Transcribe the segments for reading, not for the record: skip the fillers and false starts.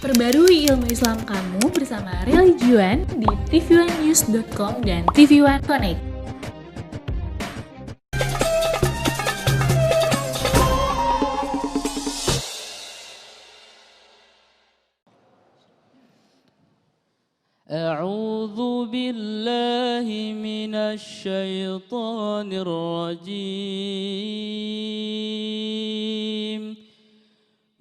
Perbarui ilmu Islam kamu bersama Religion di tv1news.com dan TV1 Connect. A'udzu billahi minasy syaithanir rajim.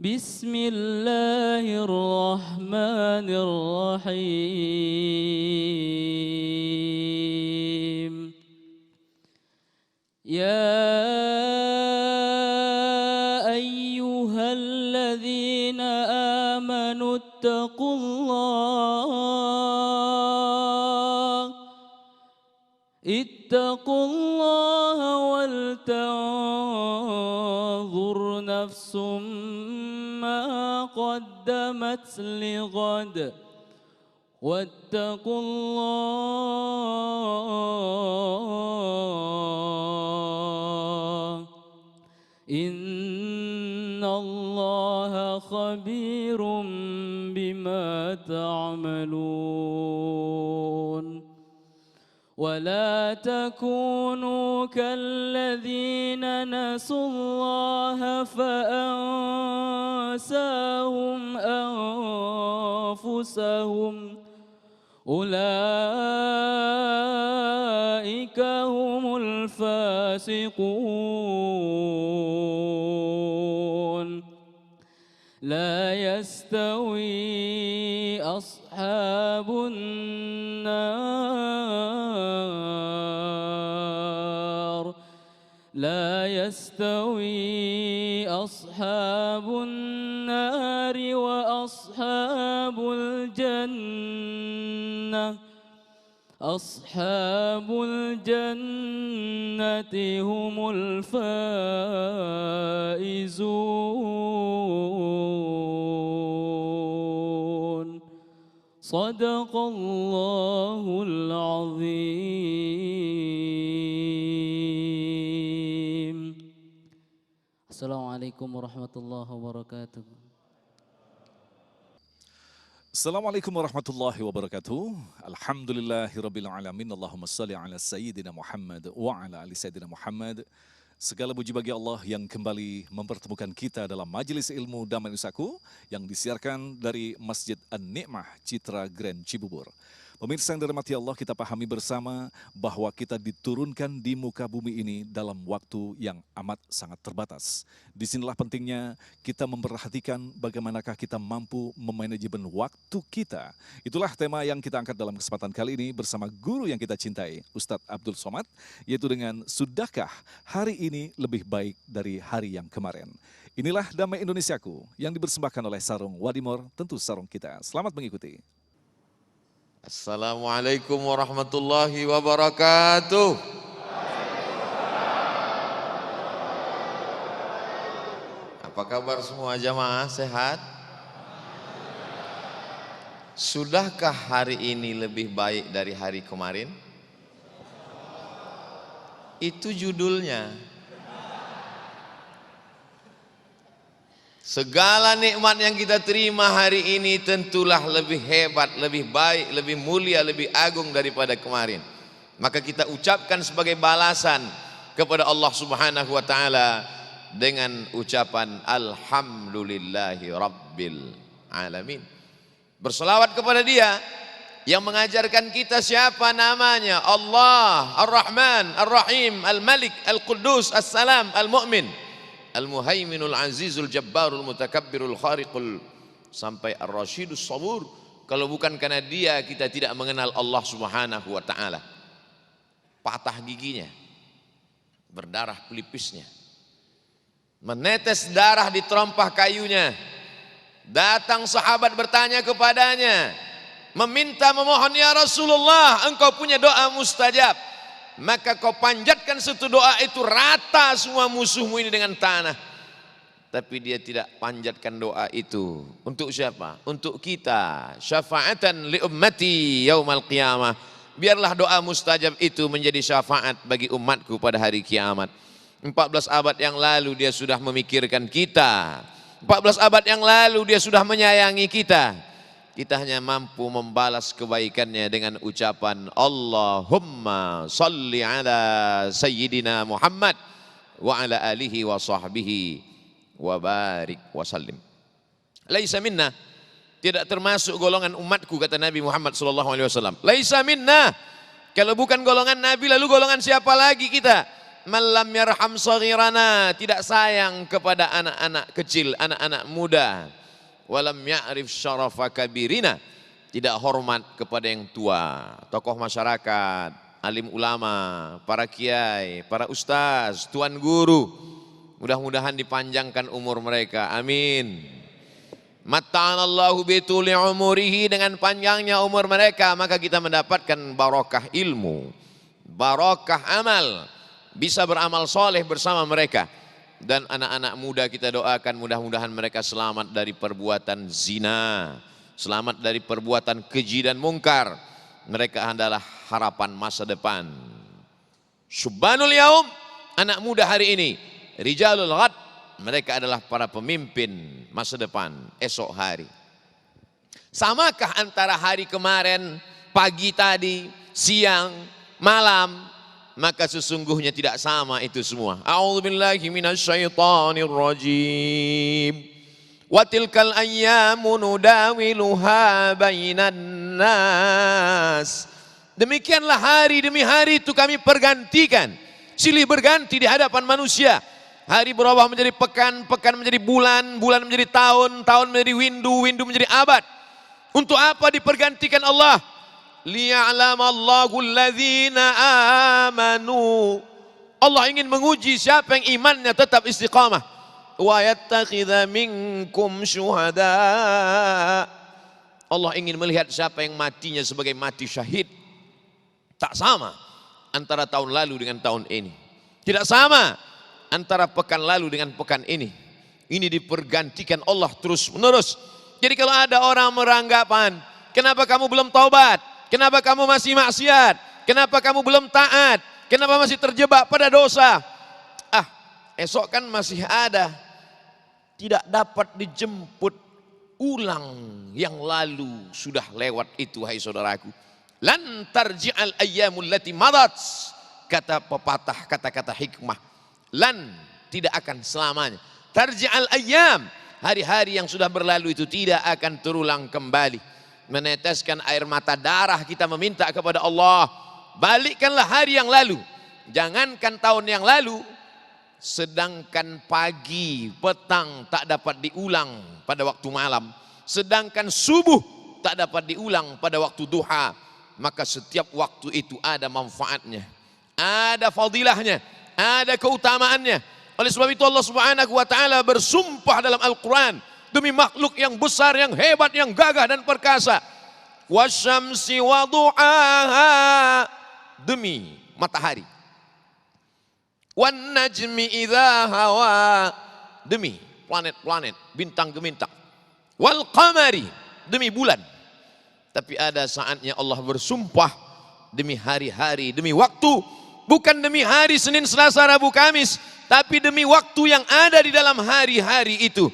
Bismillahirrahmanirrahim. Ya ayyuhalladzina amanu ittaqullaha wal tanzur nafsum ma qaddamat lighad wattaqullah innallaha khabirum bima ta'malun. ولا تكونوا كالذين نسوا الله فأنساهم أنفسهم أولئك هم الفاسقون لا يستوي أصحاب النار لا يستوي أصحاب النار وأصحاب الجنة أصحاب الجنة هم الفائزون صدق الله العظيم. Assalamualaikum warahmatullahi wabarakatuh. Assalamualaikum warahmatullahi wabarakatuh. Alhamdulillahirabbil alamin. Allahumma shalli ala sayyidina Muhammad wa ala ali sayyidina Muhammad. Segala puji bagi Allah yang kembali mempertemukan kita dalam majelis ilmu Damai Nusaku yang disiarkan dari Masjid An-Ni'mah Citra Grand Cibubur. Pemirsa yang dirahmati Allah, kita pahami bersama bahwa kita diturunkan di muka bumi ini dalam waktu yang amat sangat terbatas. Disinilah pentingnya kita memperhatikan bagaimanakah kita mampu memanajemen waktu kita. Itulah tema yang kita angkat dalam kesempatan kali ini bersama guru yang kita cintai, Ustadz Abdul Somad, yaitu dengan sudahkah hari ini lebih baik dari hari yang kemarin. Inilah Damai Indonesiaku yang dipersembahkan oleh Sarung Wadimor, tentu sarung kita. Selamat mengikuti. Assalamualaikum warahmatullahi wabarakatuh. Apa kabar semua jamaah, sehat? Sudahkah hari ini lebih baik dari hari kemarin? Itu judulnya. Segala nikmat yang kita terima hari ini tentulah lebih hebat, lebih baik, lebih mulia, lebih agung daripada kemarin. Maka kita ucapkan sebagai balasan kepada Allah Subhanahu wa taala dengan ucapan alhamdulillahi rabbil alamin. Berselawat kepada Dia yang mengajarkan kita siapa namanya, Allah Ar-Rahman Ar-Rahim Al-Malik Al-Quddus As-Salam Al-Mu'min Al-Muhaiminul Azizul Jabbarul Mutakabbirul Khariqul sampai Ar-Rasyidus Sabur. Kalau bukan karena Dia, kita tidak mengenal Allah Subhanahu wa taala. Patah giginya, berdarah pelipisnya, menetes darah di terompah kayunya. Datang sahabat bertanya kepadanya, meminta memohon, ya Rasulullah, engkau punya doa mustajab, maka kau panjatkan satu doa itu rata semua musuhmu ini dengan tanah. Tapi dia tidak panjatkan doa itu. Untuk siapa? Untuk kita. Syafa'atan li ummati yaumal qiyamah. Biarlah doa mustajab itu menjadi syafaat bagi umatku pada hari kiamat. 14 abad yang lalu dia sudah memikirkan kita. 14 abad yang lalu dia sudah menyayangi kita. Kita hanya mampu membalas kebaikannya dengan ucapan Allahumma salli ala Sayyidina Muhammad wa ala alihi wa sahbihi wa barik wa sallim. Laisa minna, tidak termasuk golongan umatku, kata Nabi Muhammad SAW. Laisa minna, kalau bukan golongan Nabi lalu golongan siapa lagi kita? Man lam yarham saghirana, tidak sayang kepada anak-anak kecil, anak-anak muda. Walam ya'rif syarafa kabirina, tidak hormat kepada yang tua, tokoh masyarakat, alim ulama, para kiai, para ustaz, tuan guru. Mudah-mudahan dipanjangkan umur mereka, amin. Matta'anallahu bituli umurihi, dengan panjangnya umur mereka maka kita mendapatkan barokah ilmu, barokah amal, bisa beramal soleh bersama mereka. Dan anak-anak muda kita doakan mudah-mudahan mereka selamat dari perbuatan zina, selamat dari perbuatan keji dan mungkar. Mereka adalah harapan masa depan. Syubbanul yaum, anak muda hari ini. Rijalul ghad, mereka adalah para pemimpin masa depan, esok hari. Samakah antara hari kemarin, pagi tadi, siang, malam? Maka sesungguhnya tidak sama itu semua. A'udzubillahi minasyaitonir rajim. Wa tilkal ayyamu nudawiluha bainan nas. Demikianlah hari demi hari itu kami pergantikan, silih berganti di hadapan manusia. Hari berubah menjadi pekan, pekan menjadi bulan, bulan menjadi tahun, tahun menjadi windu, windu menjadi abad. Untuk apa dipergantikan Allah? Liya'lamallahu alladhina amanu. Allah ingin menguji siapa yang imannya tetap istiqamah. Wa yattakhidha minkum syuhada. Allah ingin melihat siapa yang matinya sebagai mati syahid. Tak sama antara tahun lalu dengan tahun ini. Tidak sama antara pekan lalu dengan pekan ini. Ini dipergantikan Allah terus menerus. Jadi kalau ada orang beranggapan, kenapa kamu belum taubat? Kenapa kamu masih maksiat? Kenapa kamu belum taat? Kenapa masih terjebak pada dosa? Esok kan masih ada. Tidak dapat dijemput ulang yang lalu sudah lewat itu, hai saudaraku. Lan tarji'al ayyamul lati madat, kata pepatah, kata-kata hikmah. Lan, tidak akan selamanya. Tarji'al ayyam, hari-hari yang sudah berlalu itu tidak akan terulang kembali. Meneteskan air mata darah kita meminta kepada Allah, balikkanlah hari yang lalu. Jangankan tahun yang lalu, sedangkan pagi, petang tak dapat diulang pada waktu malam, sedangkan subuh tak dapat diulang pada waktu duha. Maka setiap waktu itu ada manfaatnya, ada fadilahnya, ada keutamaannya. Oleh sebab itu Allah Subhanahu wa taala bersumpah dalam Al-Qur'an demi makhluk yang besar, yang hebat, yang gagah dan perkasa. Wasyamsi wa du'aha, demi matahari. Wan najmi idza hawa, demi planet-planet, bintang-bintang. Wal qamari, demi bulan. Tapi ada saatnya Allah bersumpah demi hari-hari, demi waktu. Bukan demi hari Senin, Selasa, Rabu, Kamis, tapi demi waktu yang ada di dalam hari-hari itu.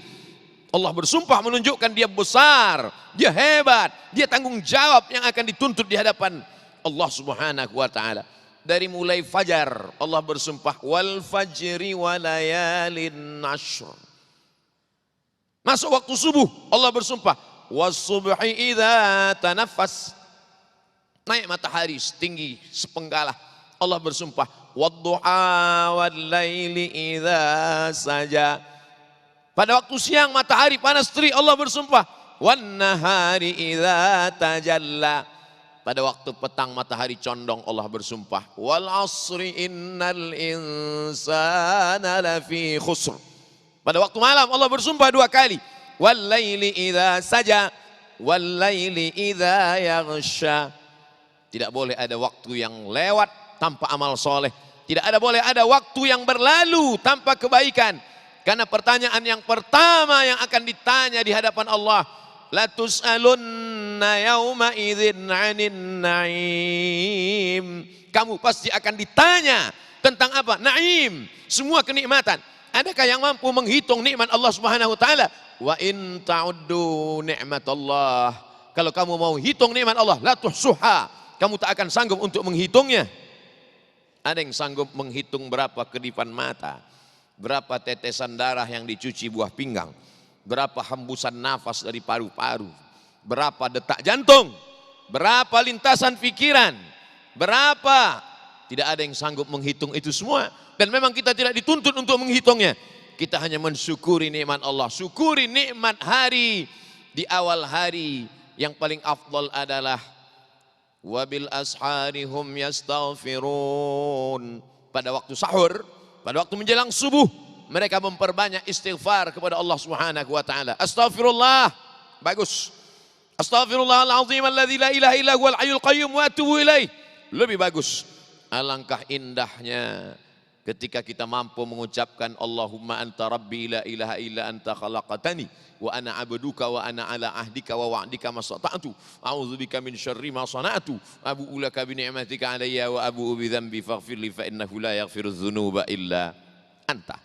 Allah bersumpah menunjukkan dia besar, dia hebat, dia tanggung jawab yang akan dituntut di hadapan Allah Subhanahu wa taala. Dari mulai fajar Allah bersumpah, wal fajri wa layalin ashr. Masuk waktu subuh Allah bersumpah, was subhi idza tanaffas. Naik matahari setinggi sepenggalah Allah bersumpah, wadduha wal laili idza saja. Pada waktu siang matahari panas terik Allah bersumpah, wan nahari idza tajalla. Pada waktu petang matahari condong Allah bersumpah, wal asri innal insana lafi khusr. Pada waktu malam Allah bersumpah dua kali, wal laili idza saja wal laili idza yaghsha. Tidak boleh ada waktu yang lewat tanpa amal soleh. Tidak boleh ada waktu yang berlalu tanpa kebaikan. Karena pertanyaan yang pertama yang akan ditanya di hadapan Allah, la tus'alunna yauma idzin 'anin na'im. Kamu pasti akan ditanya tentang apa? Naim, semua kenikmatan. Adakah yang mampu menghitung nikmat Allah Subhanahu wa taala? Wa in ta'uddu ni'matallah. Kalau kamu mau hitung nikmat Allah, la tuhsuha. Kamu tak akan sanggup untuk menghitungnya. Ada yang sanggup menghitung berapa kedipan mata, berapa tetesan darah yang dicuci buah pinggang, berapa hembusan nafas dari paru-paru, berapa detak jantung, berapa lintasan pikiran, berapa. Tidak ada yang sanggup menghitung itu semua. Dan memang kita tidak dituntut untuk menghitungnya. Kita hanya mensyukuri nikmat Allah. Syukuri nikmat hari. Di awal hari yang paling afdal adalah wabil ashari hum yastaghfirun. Pada waktu sahur, pada waktu menjelang subuh, mereka memperbanyak istighfar kepada Allah Subhanahu wa taala. Astaghfirullah. Bagus. Astaghfirullahalazim alladzi la ilaha illa huwal hayyul qayyum wa atubu ilaih. Lebih bagus. Alangkah indahnya ketika kita mampu mengucapkan Allahumma anta rabbi la ilaha illa anta khalaqatani wa ana abduka wa ana ala ahdika wa wa'dika mastata'tu a'udzubika min syarri ma sana'tu abu'u laka bi ni'matika alayya wa abu'u bi dzambi faghfirli fa innahu la yaghfiru dzunuba illa anta.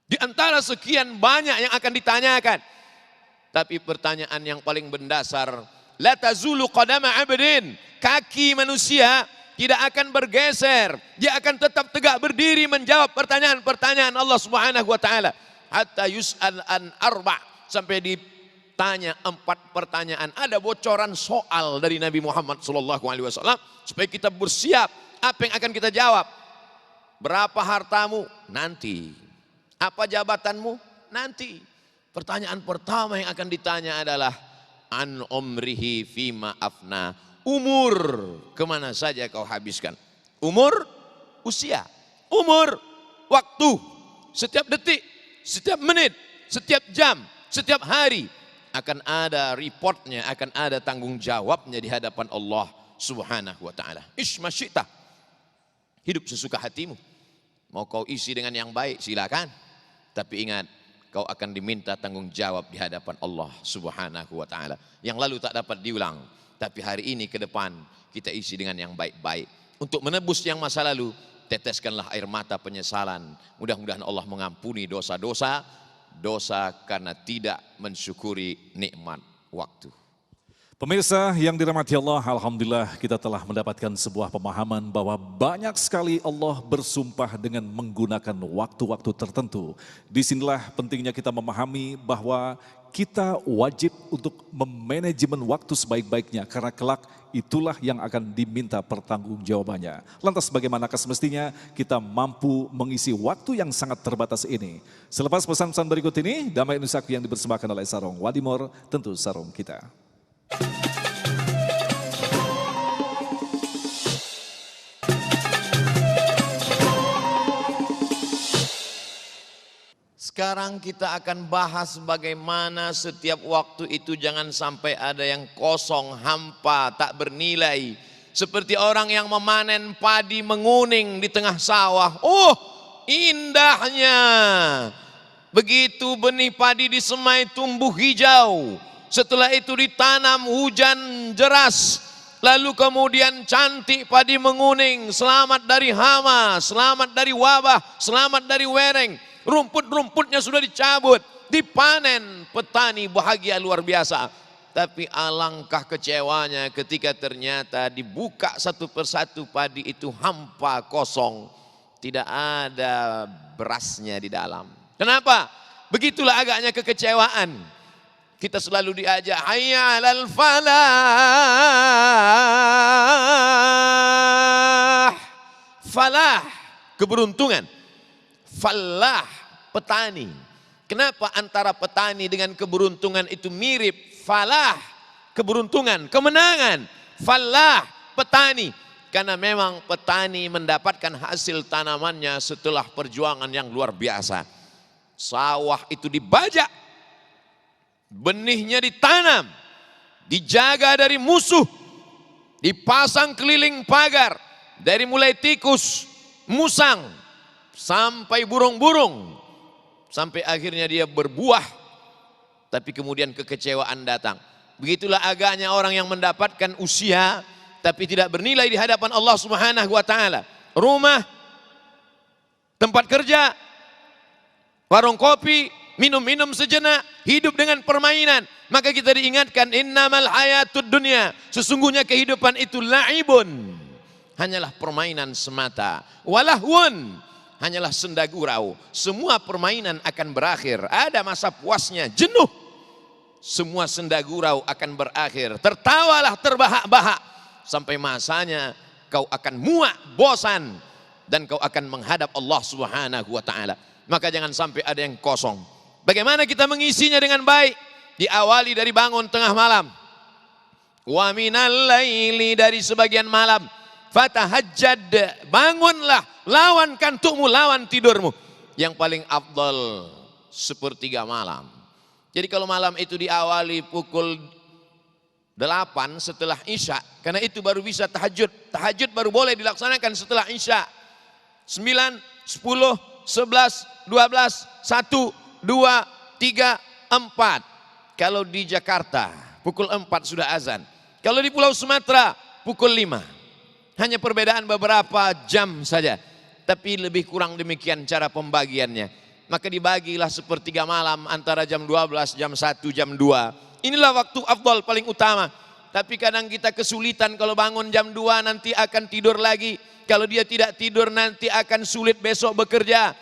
Di antara sekian banyak yang akan ditanyakan, tapi pertanyaan yang paling mendasar, la tazulu qadama 'abdin, kaki manusia tidak akan bergeser, dia akan tetap tegak berdiri menjawab pertanyaan-pertanyaan Allah Subhanahu wa taala. Hatta yus'al an arba', sampai ditanya 4 pertanyaan. Ada bocoran soal dari Nabi Muhammad SAW supaya kita bersiap apa yang akan kita jawab. Berapa hartamu? Nanti. Apa jabatanmu? Nanti. Pertanyaan pertama yang akan ditanya adalah an umrihi fima afna. Umur, kemana saja kau habiskan? Umur, usia. Umur, waktu. Setiap detik, setiap menit, setiap jam, setiap hari akan ada reportnya, akan ada tanggung jawabnya di hadapan Allah Subhanahu wa taala. Ismasyita. Hidup sesuka hatimu. Mau kau isi dengan yang baik, silakan. Tapi ingat, kau akan diminta tanggung jawab di hadapan Allah Subhanahu wa taala. Yang lalu tak dapat diulang. Tapi hari ini ke depan kita isi dengan yang baik-baik. Untuk menebus yang masa lalu, teteskanlah air mata penyesalan. Mudah-mudahan Allah mengampuni dosa-dosa, dosa karena tidak mensyukuri nikmat waktu. Pemirsa yang dirahmati Allah, alhamdulillah kita telah mendapatkan sebuah pemahaman bahwa banyak sekali Allah bersumpah dengan menggunakan waktu-waktu tertentu. Disinilah pentingnya kita memahami bahwa kita wajib untuk memanajemen waktu sebaik-baiknya karena kelak itulah yang akan diminta pertanggungjawabannya. Lantas bagaimanakah semestinya kita mampu mengisi waktu yang sangat terbatas ini? Selepas pesan-pesan berikut ini, Damai Nusaku yang dipersembahkan oleh Sarung Wadimor, tentu sarung kita. Sekarang kita akan bahas bagaimana setiap waktu itu jangan sampai ada yang kosong, hampa, tak bernilai. Seperti orang yang memanen padi menguning di tengah sawah. Oh, indahnya. Begitu benih padi disemai tumbuh hijau. Setelah itu ditanam hujan deras. Lalu kemudian cantik padi menguning. Selamat dari hama, selamat dari wabah, selamat dari wereng. Rumput-rumputnya sudah dicabut, dipanen, petani bahagia luar biasa. Tapi alangkah kecewanya ketika ternyata dibuka satu persatu padi itu hampa kosong. Tidak ada berasnya di dalam. Kenapa? Begitulah agaknya kekecewaan. Kita selalu diajak, hayya 'alal falah. Falah, keberuntungan. Falah, petani. Kenapa antara petani dengan keberuntungan itu mirip? Falah, keberuntungan, kemenangan. Falah, petani. Karena memang petani mendapatkan hasil tanamannya setelah perjuangan yang luar biasa. Sawah itu dibajak, benihnya ditanam, dijaga dari musuh, dipasang keliling pagar, dari mulai tikus, musang, sampai burung-burung, sampai akhirnya dia berbuah. Tapi kemudian kekecewaan datang. Begitulah agaknya orang yang mendapatkan usia tapi tidak bernilai di hadapan Allah Subhanahu wa taala. Rumah, tempat kerja, warung kopi, minum-minum sejenak, hidup dengan permainan. Maka kita diingatkan, innamal hayatud dunya, sesungguhnya kehidupan itu la'ibun, hanyalah permainan semata. Walahwun, hanyalah senda gurau. Semua permainan akan berakhir, ada masa puasnya, jenuh. Semua senda gurau akan berakhir. Tertawalah terbahak-bahak sampai masanya kau akan muak, bosan, dan kau akan menghadap Allah Subhanahu wa taala. Maka jangan sampai ada yang kosong. Bagaimana kita mengisinya dengan baik? Diawali dari bangun tengah malam. Wa minal laili, dari sebagian malam. Fatahajjad, bangunlah, lawan kantukmu, lawan tidurmu. Yang paling afdal sepertiga malam. Jadi kalau malam itu diawali pukul 8 setelah Isya, karena itu baru bisa tahajud. Tahajud baru boleh dilaksanakan setelah Isya. 9, 10, 11, 12, 1, 2, 3, 4. Kalau di Jakarta pukul 4 sudah azan. Kalau di Pulau Sumatera pukul 5. Hanya perbedaan beberapa jam saja. Tapi lebih kurang demikian cara pembagiannya. Maka dibagilah sepertiga malam antara jam 12, jam 1, jam 2. Inilah waktu afdal paling utama. Tapi kadang kita kesulitan, kalau bangun jam 2 nanti akan tidur lagi. Kalau dia tidak tidur nanti akan sulit besok bekerja.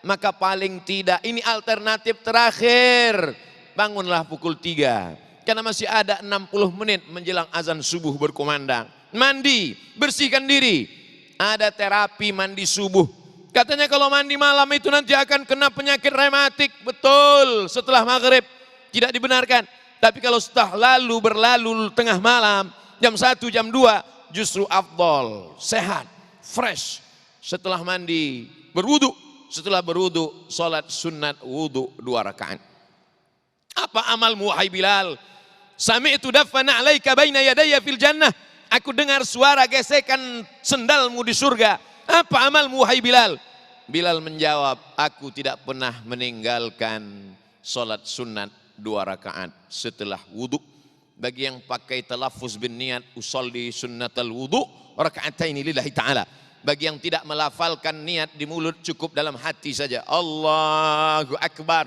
Maka paling tidak ini alternatif terakhir. Bangunlah pukul 3. Karena masih ada 60 menit menjelang azan subuh berkumandang. Mandi, bersihkan diri. Ada terapi mandi subuh. Katanya kalau mandi malam itu nanti akan kena penyakit rematik. Betul, setelah maghrib. Tidak dibenarkan. Tapi kalau setelah berlalu tengah malam, jam 1, jam 2, justru afdol, sehat, fresh. Setelah mandi, berwudu. Setelah berwudu, sholat sunat wudu 2 rakaat. Apa amalmu wahai Bilal? Sami'tu dafana alaika baina yadayya fil jannah. Aku dengar suara gesekan sendalmu di surga. Apa amalmu wahai Bilal? Bilal menjawab, aku tidak pernah meninggalkan sholat sunat 2 rakaat setelah wudu. Bagi yang pakai talaffuz bin niat, usolli sunnatal wudu raka'ataini lillahi ta'ala. Bagi yang tidak melafalkan niat di mulut, cukup dalam hati saja. Allahu Akbar.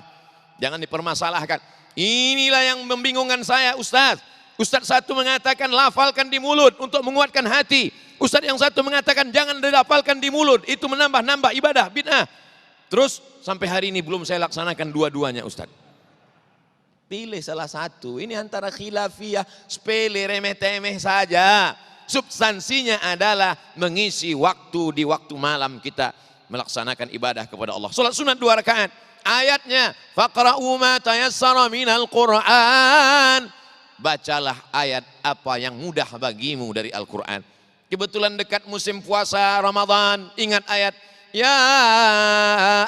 Jangan dipermasalahkan. Inilah yang membingungkan saya, Ustaz. Ustaz satu mengatakan lafalkan di mulut untuk menguatkan hati. Ustaz yang satu mengatakan jangan dilafalkan di mulut, itu menambah-nambah ibadah, bid'ah. Terus sampai hari ini belum saya laksanakan dua-duanya, Ustaz. Pilih salah satu. Ini antara khilafiyah, sepele, remeh-temeh saja. Substansinya adalah mengisi waktu di waktu malam kita melaksanakan ibadah kepada Allah. Salat sunat 2 rakaat. Ayatnya, faqra'u ma tayassara minal Qur'an. Bacalah ayat apa yang mudah bagimu dari Al-Quran. Kebetulan dekat musim puasa Ramadan, ingat ayat, ya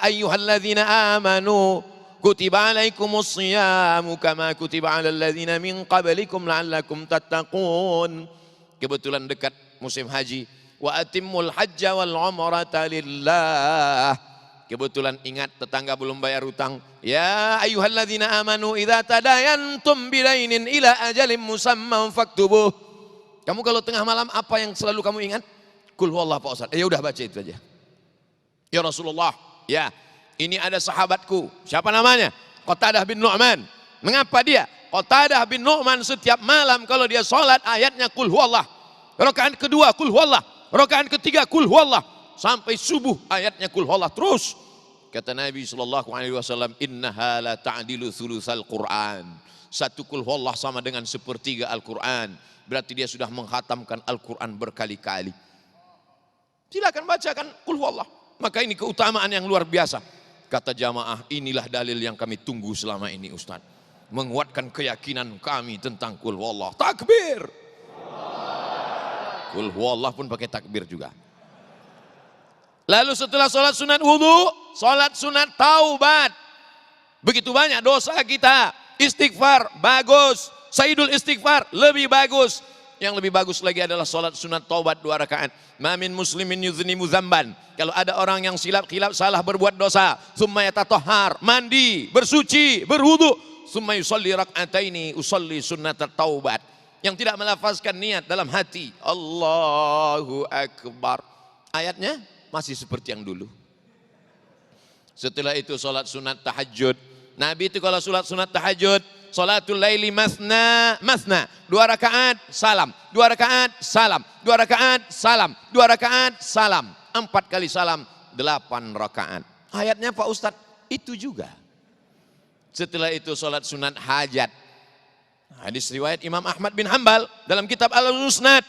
ayyuhalladzina amanu kutiba alaikumus siyamu kama kutiba alal ladzina min qablikum la'allakum tattaqun. Kebetulan dekat musim haji, wa atimmul hajja wal umrata lillah. Kebetulan ingat tetangga belum bayar hutang. Ya ayyuhalladzina amanu idza tadayantum bidainin ila ajalin musamman faktubuh. Kamu kalau tengah malam apa yang selalu kamu ingat? Qul huwallahu Pak Ustaz. Ya udah baca itu aja. Ya Rasulullah, ya ini ada sahabatku. Siapa namanya? Qatadah bin Nu'man. Mengapa dia? Qatadah bin Nu'man setiap malam kalau dia sholat ayatnya Qul huwallah. Rakaat kedua Qul huwallah. Rakaat ketiga Qul huwallah. Sampai subuh ayatnya Qul huwallah terus. Kata Nabi SAW, innaha la ta'dilu thulutsal Qur'an. Satu Qul huwallah sama dengan sepertiga Al-Quran. Berarti dia sudah menghatamkan Al-Quran berkali-kali. Silakan bacakan Qul huwallah. Maka ini keutamaan yang luar biasa. Kata jamaah, inilah dalil yang kami tunggu selama ini, Ustaz. Menguatkan keyakinan kami tentang Qul huwallah. Takbir. Qul huwallah pun pakai takbir juga. Lalu setelah sholat sunat wudu, sholat sunat taubat. Begitu banyak dosa kita. Istighfar, bagus. Sayyidul istighfar, lebih bagus. Yang lebih bagus lagi adalah sholat sunat taubat 2 rakaat. Ma min muslimin yuznimu dzamban. Kalau ada orang yang silap salah berbuat dosa, summa yatatahhar, mandi, bersuci, berwudu, summa yusalli rak'ataini, usalli sunat taubat. Yang tidak melafazkan niat dalam hati, Allahu Akbar. Ayatnya masih seperti yang dulu. Setelah itu sholat sunat tahajud. Nabi itu kalau sholat sunat tahajud, sholatul laili masna, masna. 2 rakaat, salam. 2 rakaat, salam. 2 rakaat, salam. 2 rakaat, salam. 4 kali salam, 8 rakaat. Ayatnya Pak Ustadz, itu juga. Setelah itu sholat sunat hajat. Hadis riwayat Imam Ahmad bin Hanbal dalam kitab Al-Musnad.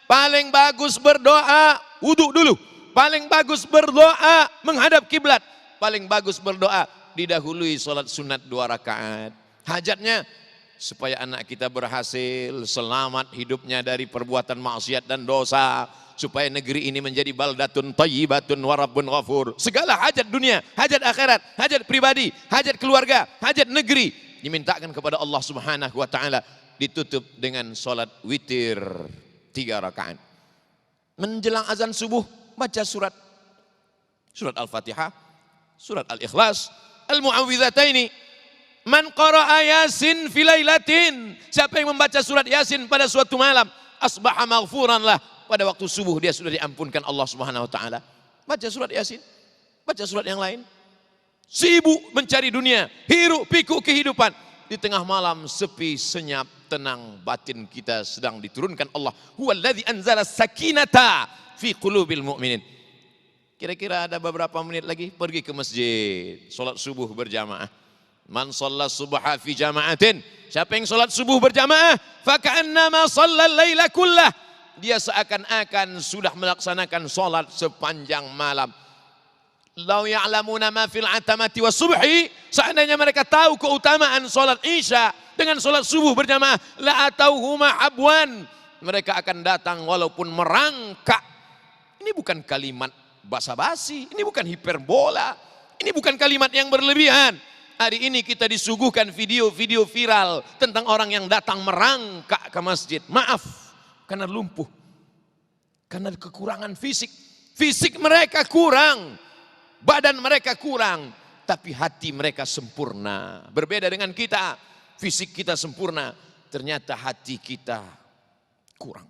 Paling bagus berdoa, wudhu dulu. Paling bagus berdoa menghadap kiblat. Paling bagus berdoa didahului sholat sunat 2 rakaat. Hajatnya supaya anak kita berhasil, selamat hidupnya dari perbuatan maksiat dan dosa. Supaya negeri ini menjadi baldatun thayyibatun wa rabbun ghafur. Segala hajat dunia, hajat akhirat, hajat pribadi, hajat keluarga, hajat negeri dimintakan kepada Allah Subhanahu wa taala, ditutup dengan sholat witir 3 rakaat. Menjelang azan subuh baca surat Al-Fatihah, surat Al-Ikhlas, Al-Mu'awwidhataini. Man qara'a Yasin fi lailatin, siapa yang membaca surat Yasin pada suatu malam, asbaha maghfuran lah, pada waktu subuh dia sudah diampunkan Allah Subhanahu wa taala. Baca surat Yasin, baca surat yang lain. Sibuk mencari dunia, hiruk pikuk kehidupan. Di tengah malam sepi, senyap, tenang, batin kita sedang diturunkan Allah. Huwallazi anzala sakinata fi qulubil mu'minin. Kira-kira ada beberapa menit lagi pergi ke masjid, salat subuh berjamaah. Man shalla subha fi jama'atin, siapa yang salat subuh berjamaah, fa ka'annama shallal laila kullah, dia seakan-akan sudah melaksanakan salat sepanjang malam. Lau ya'lamuna ma fil atamati was subhi, seandainya mereka tahu keutamaan salat Isya dengan salat subuh berjamaah, la atauhuma habwan, mereka akan datang walaupun merangkak. Ini bukan kalimat basa-basi, ini bukan hiperbola, ini bukan kalimat yang berlebihan. Hari ini kita disuguhkan video-video viral tentang orang yang datang merangkak ke masjid. Maaf, karena lumpuh, karena kekurangan fisik. Fisik mereka kurang, badan mereka kurang, tapi hati mereka sempurna. Berbeda dengan kita, fisik kita sempurna, ternyata hati kita kurang.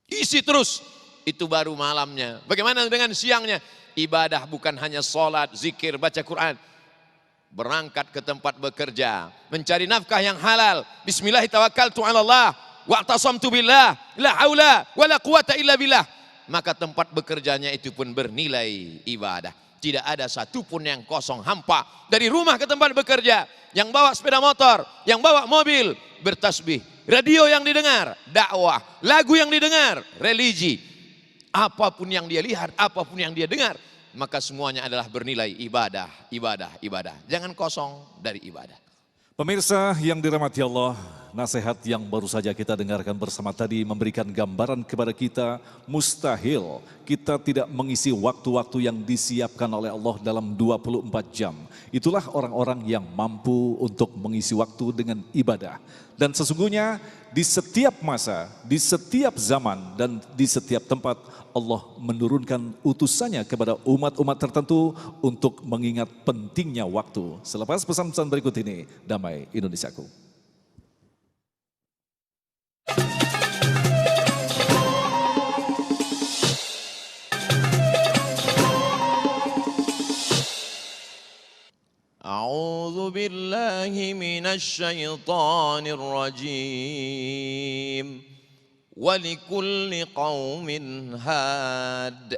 Isi terus, itu baru malamnya. Bagaimana dengan siangnya? Ibadah bukan hanya sholat, zikir, baca Quran. Berangkat ke tempat bekerja, mencari nafkah yang halal. Bismillahirrahmanirrahim. Wa'tasamtu billah, la haula wala quwata illa billah. Maka tempat bekerjanya itu pun bernilai ibadah. Tidak ada satupun yang kosong, hampa. Dari rumah ke tempat bekerja, yang bawa sepeda motor, yang bawa mobil, bertasbih. Radio yang didengar, dakwah. Lagu yang didengar, religi. Apapun yang dia lihat, apapun yang dia dengar, maka semuanya adalah bernilai ibadah, ibadah, ibadah. Jangan kosong dari ibadah. Pemirsa yang dirahmati Allah, nasihat yang baru saja kita dengarkan bersama tadi memberikan gambaran kepada kita, mustahil kita tidak mengisi waktu-waktu yang disiapkan oleh Allah dalam 24 jam. Itulah orang-orang yang mampu untuk mengisi waktu dengan ibadah. Dan sesungguhnya di setiap masa, di setiap zaman, dan di setiap tempat Allah menurunkan utusannya kepada umat-umat tertentu untuk mengingat pentingnya waktu. Selepas pesan-pesan berikut ini, damai Indonesiaku. A'udzu billahi minasy syaithanir rajim. Walikulli qaumin had.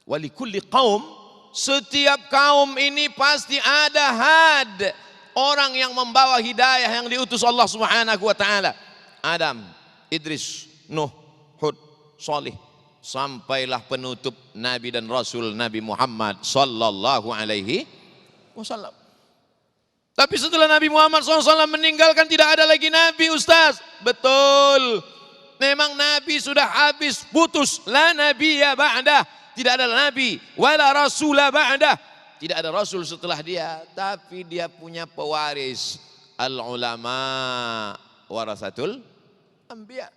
Walikulli qaum, setiap kaum ini pasti ada had, orang yang membawa hidayah yang diutus Allah Subhanahu wa taala. Adam, Idris, Nuh, Hud, Salih, sampailah penutup Nabi dan Rasul Nabi Muhammad sallallahu alaihi wasallam. Tapi setelah Nabi Muhammad SAW meninggalkan tidak ada lagi Nabi, Ustaz. Betul. Memang Nabi sudah habis, putus. La nabiyya ba'dah. Tidak ada Nabi. Wala rasulah ba'dah. Tidak ada Rasul setelah dia. Tapi dia punya pewaris. Al-ulama warasatul anbiya.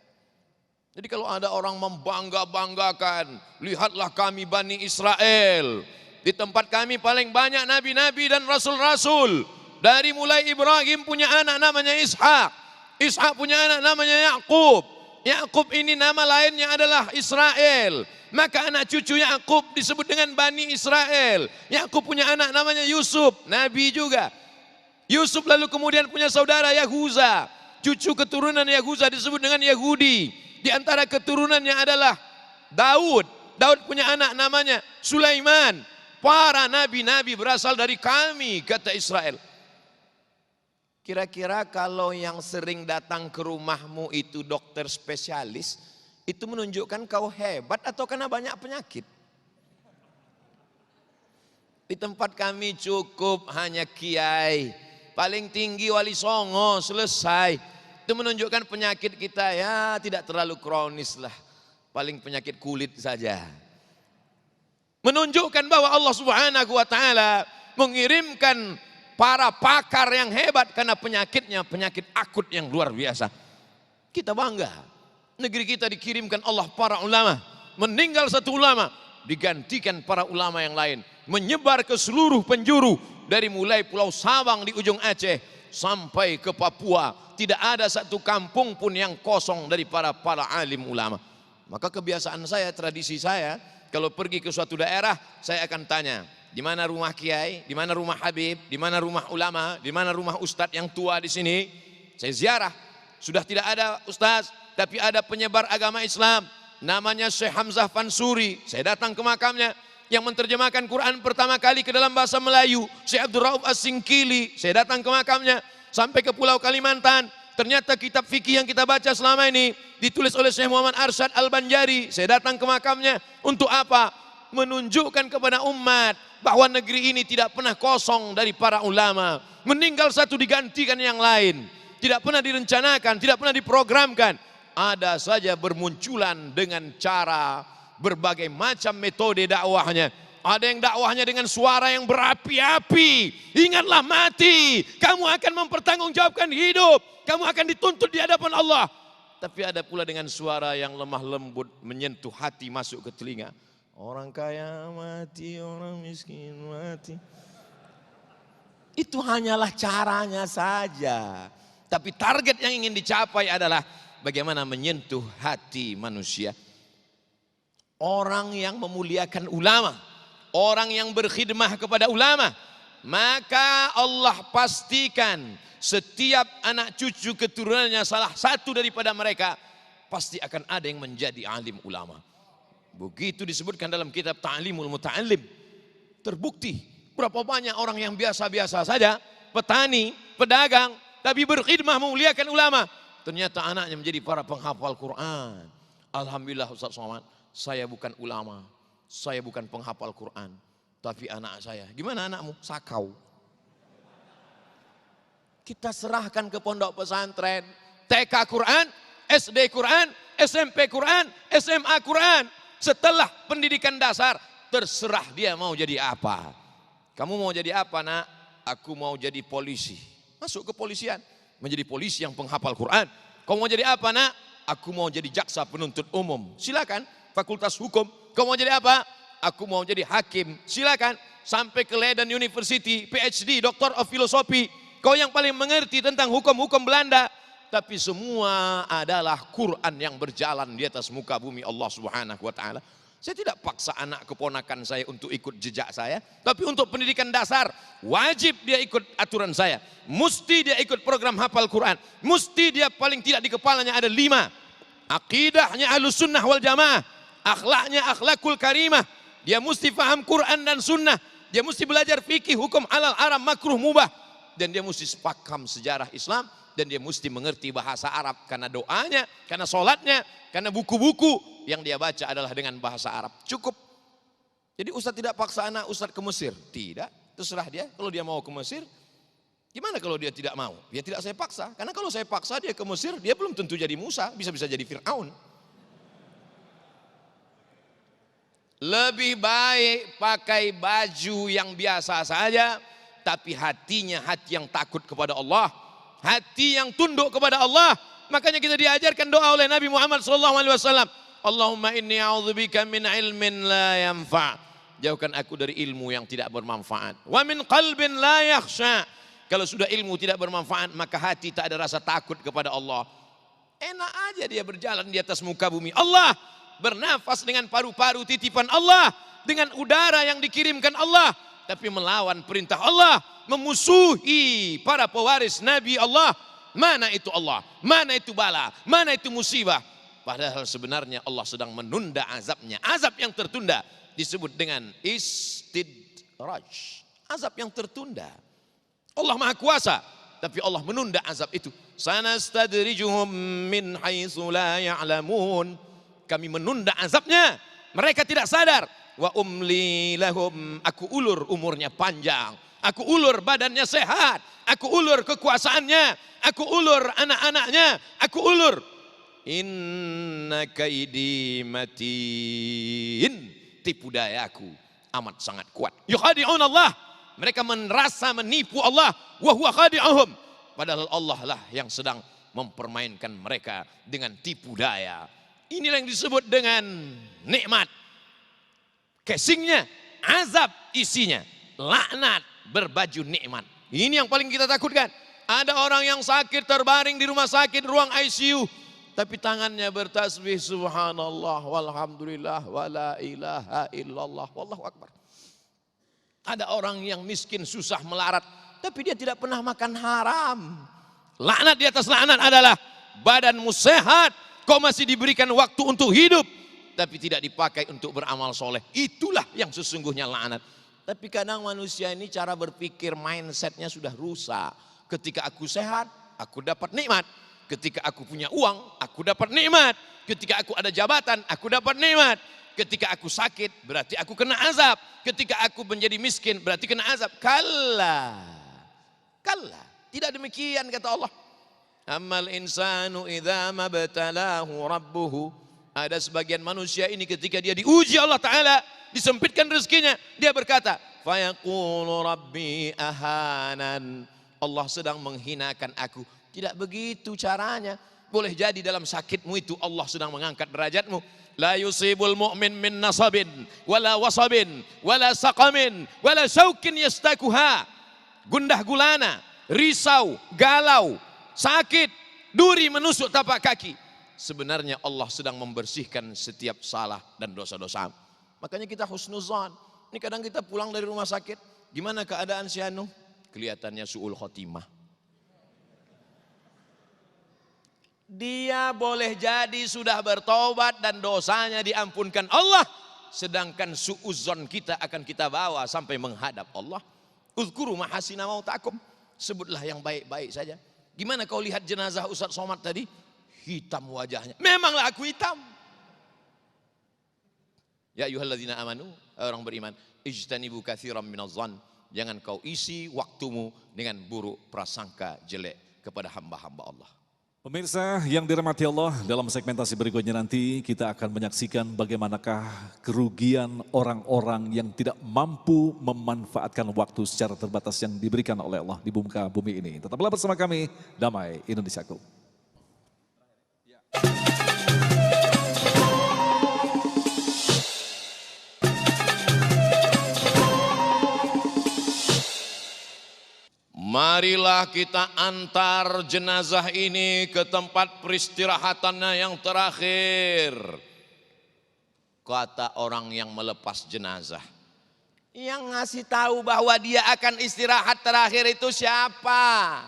Jadi kalau ada orang membangga-banggakan, lihatlah kami Bani Israel. Di tempat kami paling banyak nabi-nabi dan rasul-rasul. Dari mulai Ibrahim punya anak namanya Ishak. Ishak punya anak namanya Yakub. Yakub ini nama lainnya adalah Israel. Maka anak cucu Yakub disebut dengan Bani Israel. Yakub punya anak namanya Yusuf, Nabi juga. Yusuf lalu kemudian punya saudara Yahuza. Cucu keturunan Yahuza disebut dengan Yahudi. Di antara keturunannya adalah Daud. Daud punya anak namanya Sulaiman. Para nabi-nabi berasal dari kami, kata Israel. Kira-kira kalau yang sering datang ke rumahmu itu dokter spesialis, itu menunjukkan kau hebat atau karena banyak penyakit? Di tempat kami cukup hanya kiai, paling tinggi wali songo, selesai. Itu menunjukkan penyakit kita ya tidak terlalu kronis lah, paling penyakit kulit saja. Menunjukkan bahwa Allah Subhanahu wa taala mengirimkan para pakar yang hebat karena penyakitnya penyakit akut yang luar biasa. Kita bangga. Negeri kita dikirimkan Allah para ulama. Meninggal satu ulama, digantikan para ulama yang lain. Menyebar ke seluruh penjuru. Dari mulai Pulau Sabang di ujung Aceh sampai ke Papua. Tidak ada satu kampung pun yang kosong dari para alim ulama. Maka kebiasaan saya, tradisi saya, kalau pergi ke suatu daerah, saya akan tanya, di mana rumah kiai, di mana rumah habib, di mana rumah ulama, di mana rumah ustadz yang tua di sini. Saya ziarah. Sudah tidak ada ustadz, tapi ada penyebar agama Islam. Namanya Syekh Hamzah Fansuri. Saya datang ke makamnya. Yang menerjemahkan Quran pertama kali ke dalam bahasa Melayu, Syekh Abdul Rauf As-Singkili. Saya datang ke makamnya. Sampai ke Pulau Kalimantan. Ternyata kitab fikih yang kita baca selama ini ditulis oleh Syekh Muhammad Arsyad Al-Banjari. Saya datang ke makamnya. Untuk apa? Menunjukkan kepada umat bahwa negeri ini tidak pernah kosong dari para ulama. Meninggal satu digantikan yang lain. Tidak pernah direncanakan, tidak pernah diprogramkan. Ada saja bermunculan dengan cara berbagai macam metode dakwahnya. Ada yang dakwahnya dengan suara yang berapi-api. Ingatlah mati, kamu akan mempertanggungjawabkan hidup. Kamu akan dituntut di hadapan Allah. Tapi ada pula dengan suara yang lemah lembut, menyentuh hati, masuk ke telinga. Orang kaya mati, orang miskin mati. Itu hanyalah caranya saja. Tapi target yang ingin dicapai adalah bagaimana menyentuh hati manusia. Orang yang memuliakan ulama, orang yang berkhidmah kepada ulama, maka Allah pastikan setiap anak cucu keturunannya salah satu daripada mereka pasti akan ada yang menjadi alim ulama. Begitu disebutkan dalam kitab Ta'limul Muta'allim. Terbukti berapa banyak orang yang biasa-biasa saja, petani, pedagang, tapi berkhidmah memuliakan ulama. Ternyata anaknya menjadi para penghafal Quran. Alhamdulillah Ustaz Somad, saya bukan ulama, saya bukan penghafal Quran, tapi anak saya. Gimana anakmu? Sakau. Kita serahkan ke pondok pesantren, TK Quran, SD Quran, SMP Quran, SMA Quran. Setelah pendidikan dasar, terserah dia mau jadi apa. Kamu mau jadi apa nak? Aku mau jadi polisi. Masuk ke polisian, menjadi polisi yang penghafal Quran. Kamu mau jadi apa nak? Aku mau jadi jaksa penuntut umum. Silakan. Fakultas hukum. Kamu mau jadi apa? Aku mau jadi hakim. Silakan. Sampai ke Leiden University, PhD, Doctor of Philosophy. Kau yang paling mengerti tentang hukum-hukum Belanda. Tapi semua adalah Quran yang berjalan di atas muka bumi Allah Subhanahu wa taala. Saya tidak paksa anak keponakan saya untuk ikut jejak saya, tapi untuk pendidikan dasar wajib dia ikut aturan saya. Mesti dia ikut program hafal Quran. Mesti dia paling tidak di kepalanya ada 5. Akidahnya Ahlus Sunnah wal Jamaah, akhlaknya akhlakul karimah. Dia mesti paham Quran dan sunnah. Dia mesti belajar fikih, hukum halal, haram, makruh, mubah. Dan dia mesti paham sejarah Islam. Dan dia mesti mengerti bahasa Arab karena doanya, karena sholatnya, karena buku-buku yang dia baca adalah dengan bahasa Arab. Cukup. Jadi Ustaz tidak paksa anak Ustaz ke Mesir. Tidak, terserah dia. Kalau dia mau ke Mesir, gimana kalau dia tidak mau? Ya tidak saya paksa. Karena kalau saya paksa dia ke Mesir, dia belum tentu jadi Musa, bisa-bisa jadi Fir'aun. Lebih baik pakai baju yang biasa saja, tapi hatinya hati yang takut kepada Allah. Hati yang tunduk kepada Allah. Makanya kita diajarkan doa oleh Nabi Muhammad SAW. Allahumma inni a'udzubika min ilmin la yanfa'. Jauhkan aku dari ilmu yang tidak bermanfaat. Wa min qalbin la yakhsha. Kalau sudah ilmu tidak bermanfaat, maka hati tak ada rasa takut kepada Allah. Enak aja dia berjalan di atas muka bumi. Allah bernafas dengan paru-paru titipan Allah, dengan udara yang dikirimkan Allah, tapi melawan perintah Allah, memusuhi para pewaris Nabi Allah. Mana itu Allah? Mana itu bala? Mana itu musibah? Padahal sebenarnya Allah sedang menunda azabnya. Azab yang tertunda disebut dengan istidraj. Azab yang tertunda. Allah Maha Kuasa, tapi Allah menunda azab itu. Sanastadrijuhum min haitsu la ya'lamun. Kami menunda azabnya, mereka tidak sadar. Wa umli lahum, aku ulur umurnya panjang, aku ulur badannya sehat, aku ulur kekuasaannya, aku ulur anak-anaknya, aku ulur. Inna kaidi matin, tipu dayaku amat sangat kuat. Yukhadi'un Allah, mereka merasa menipu Allah, wa huwa khadi'uhum, padahal Allah lah yang sedang mempermainkan mereka dengan tipu daya. Inilah yang disebut dengan nikmat. Casingnya azab, isinya laknat berbaju nikmat. Ini yang paling kita takutkan. Ada orang yang sakit terbaring di rumah sakit ruang ICU, tapi tangannya bertasbih subhanallah walhamdulillah wala ilaha illallah wallahu akbar. Ada orang yang miskin susah melarat, tapi dia tidak pernah makan haram. Laknat di atas laknat adalah badanmu sehat, kau masih diberikan waktu untuk hidup, tapi tidak dipakai untuk beramal soleh. Itulah yang sesungguhnya laknat. Tapi kadang manusia ini cara berpikir, mindsetnya sudah rusak. Ketika aku sehat, aku dapat nikmat. Ketika aku punya uang, aku dapat nikmat. Ketika aku ada jabatan, aku dapat nikmat. Ketika aku sakit, berarti aku kena azab. Ketika aku menjadi miskin, berarti kena azab. Kalla. Kalla. Tidak demikian kata Allah. Ammal insanu idza mabtalahu rabbuhu. Ada sebagian manusia ini ketika dia diuji Allah Ta'ala, disempitkan rezekinya, dia berkata, fayaqulu rabbi ahanan. Allah sedang menghinakan aku. Tidak begitu caranya. Boleh jadi dalam sakitmu itu Allah sedang mengangkat derajatmu. La yusibul mu'min min nasabin, wala wasabin, wala saqamin, wala syaukin yastakuha. Gundah gulana, risau, galau, sakit, duri menusuk tapak kaki. Sebenarnya Allah sedang membersihkan setiap salah dan dosa-dosa. Makanya kita husnuzan. Ini kadang kita pulang dari rumah sakit, gimana keadaan si Anu? Kelihatannya su'ul khotimah. Dia boleh jadi sudah bertobat dan dosanya diampunkan Allah, sedangkan su'uzon kita akan kita bawa sampai menghadap Allah. Uzkuru mahasina mautakum, sebutlah yang baik-baik saja. Gimana kau lihat jenazah Ustaz Somad tadi? Hitam wajahnya. Memanglah aku hitam. Ya ayyuhalladzina amanu, orang beriman, ijtanibu katsiran minadh-dhann. Jangan kau isi waktumu dengan buruk prasangka jelek kepada hamba-hamba Allah. Pemirsa yang dirahmati Allah, dalam segmentasi berikutnya nanti kita akan menyaksikan bagaimanakah kerugian orang-orang yang tidak mampu memanfaatkan waktu secara terbatas yang diberikan oleh Allah di muka bumi ini. Tetaplah bersama kami, Damai Indonesiaku. Marilah kita antar jenazah ini ke tempat peristirahatannya yang terakhir. Kata orang yang melepas jenazah. Yang ngasih tahu bahwa dia akan istirahat terakhir itu siapa?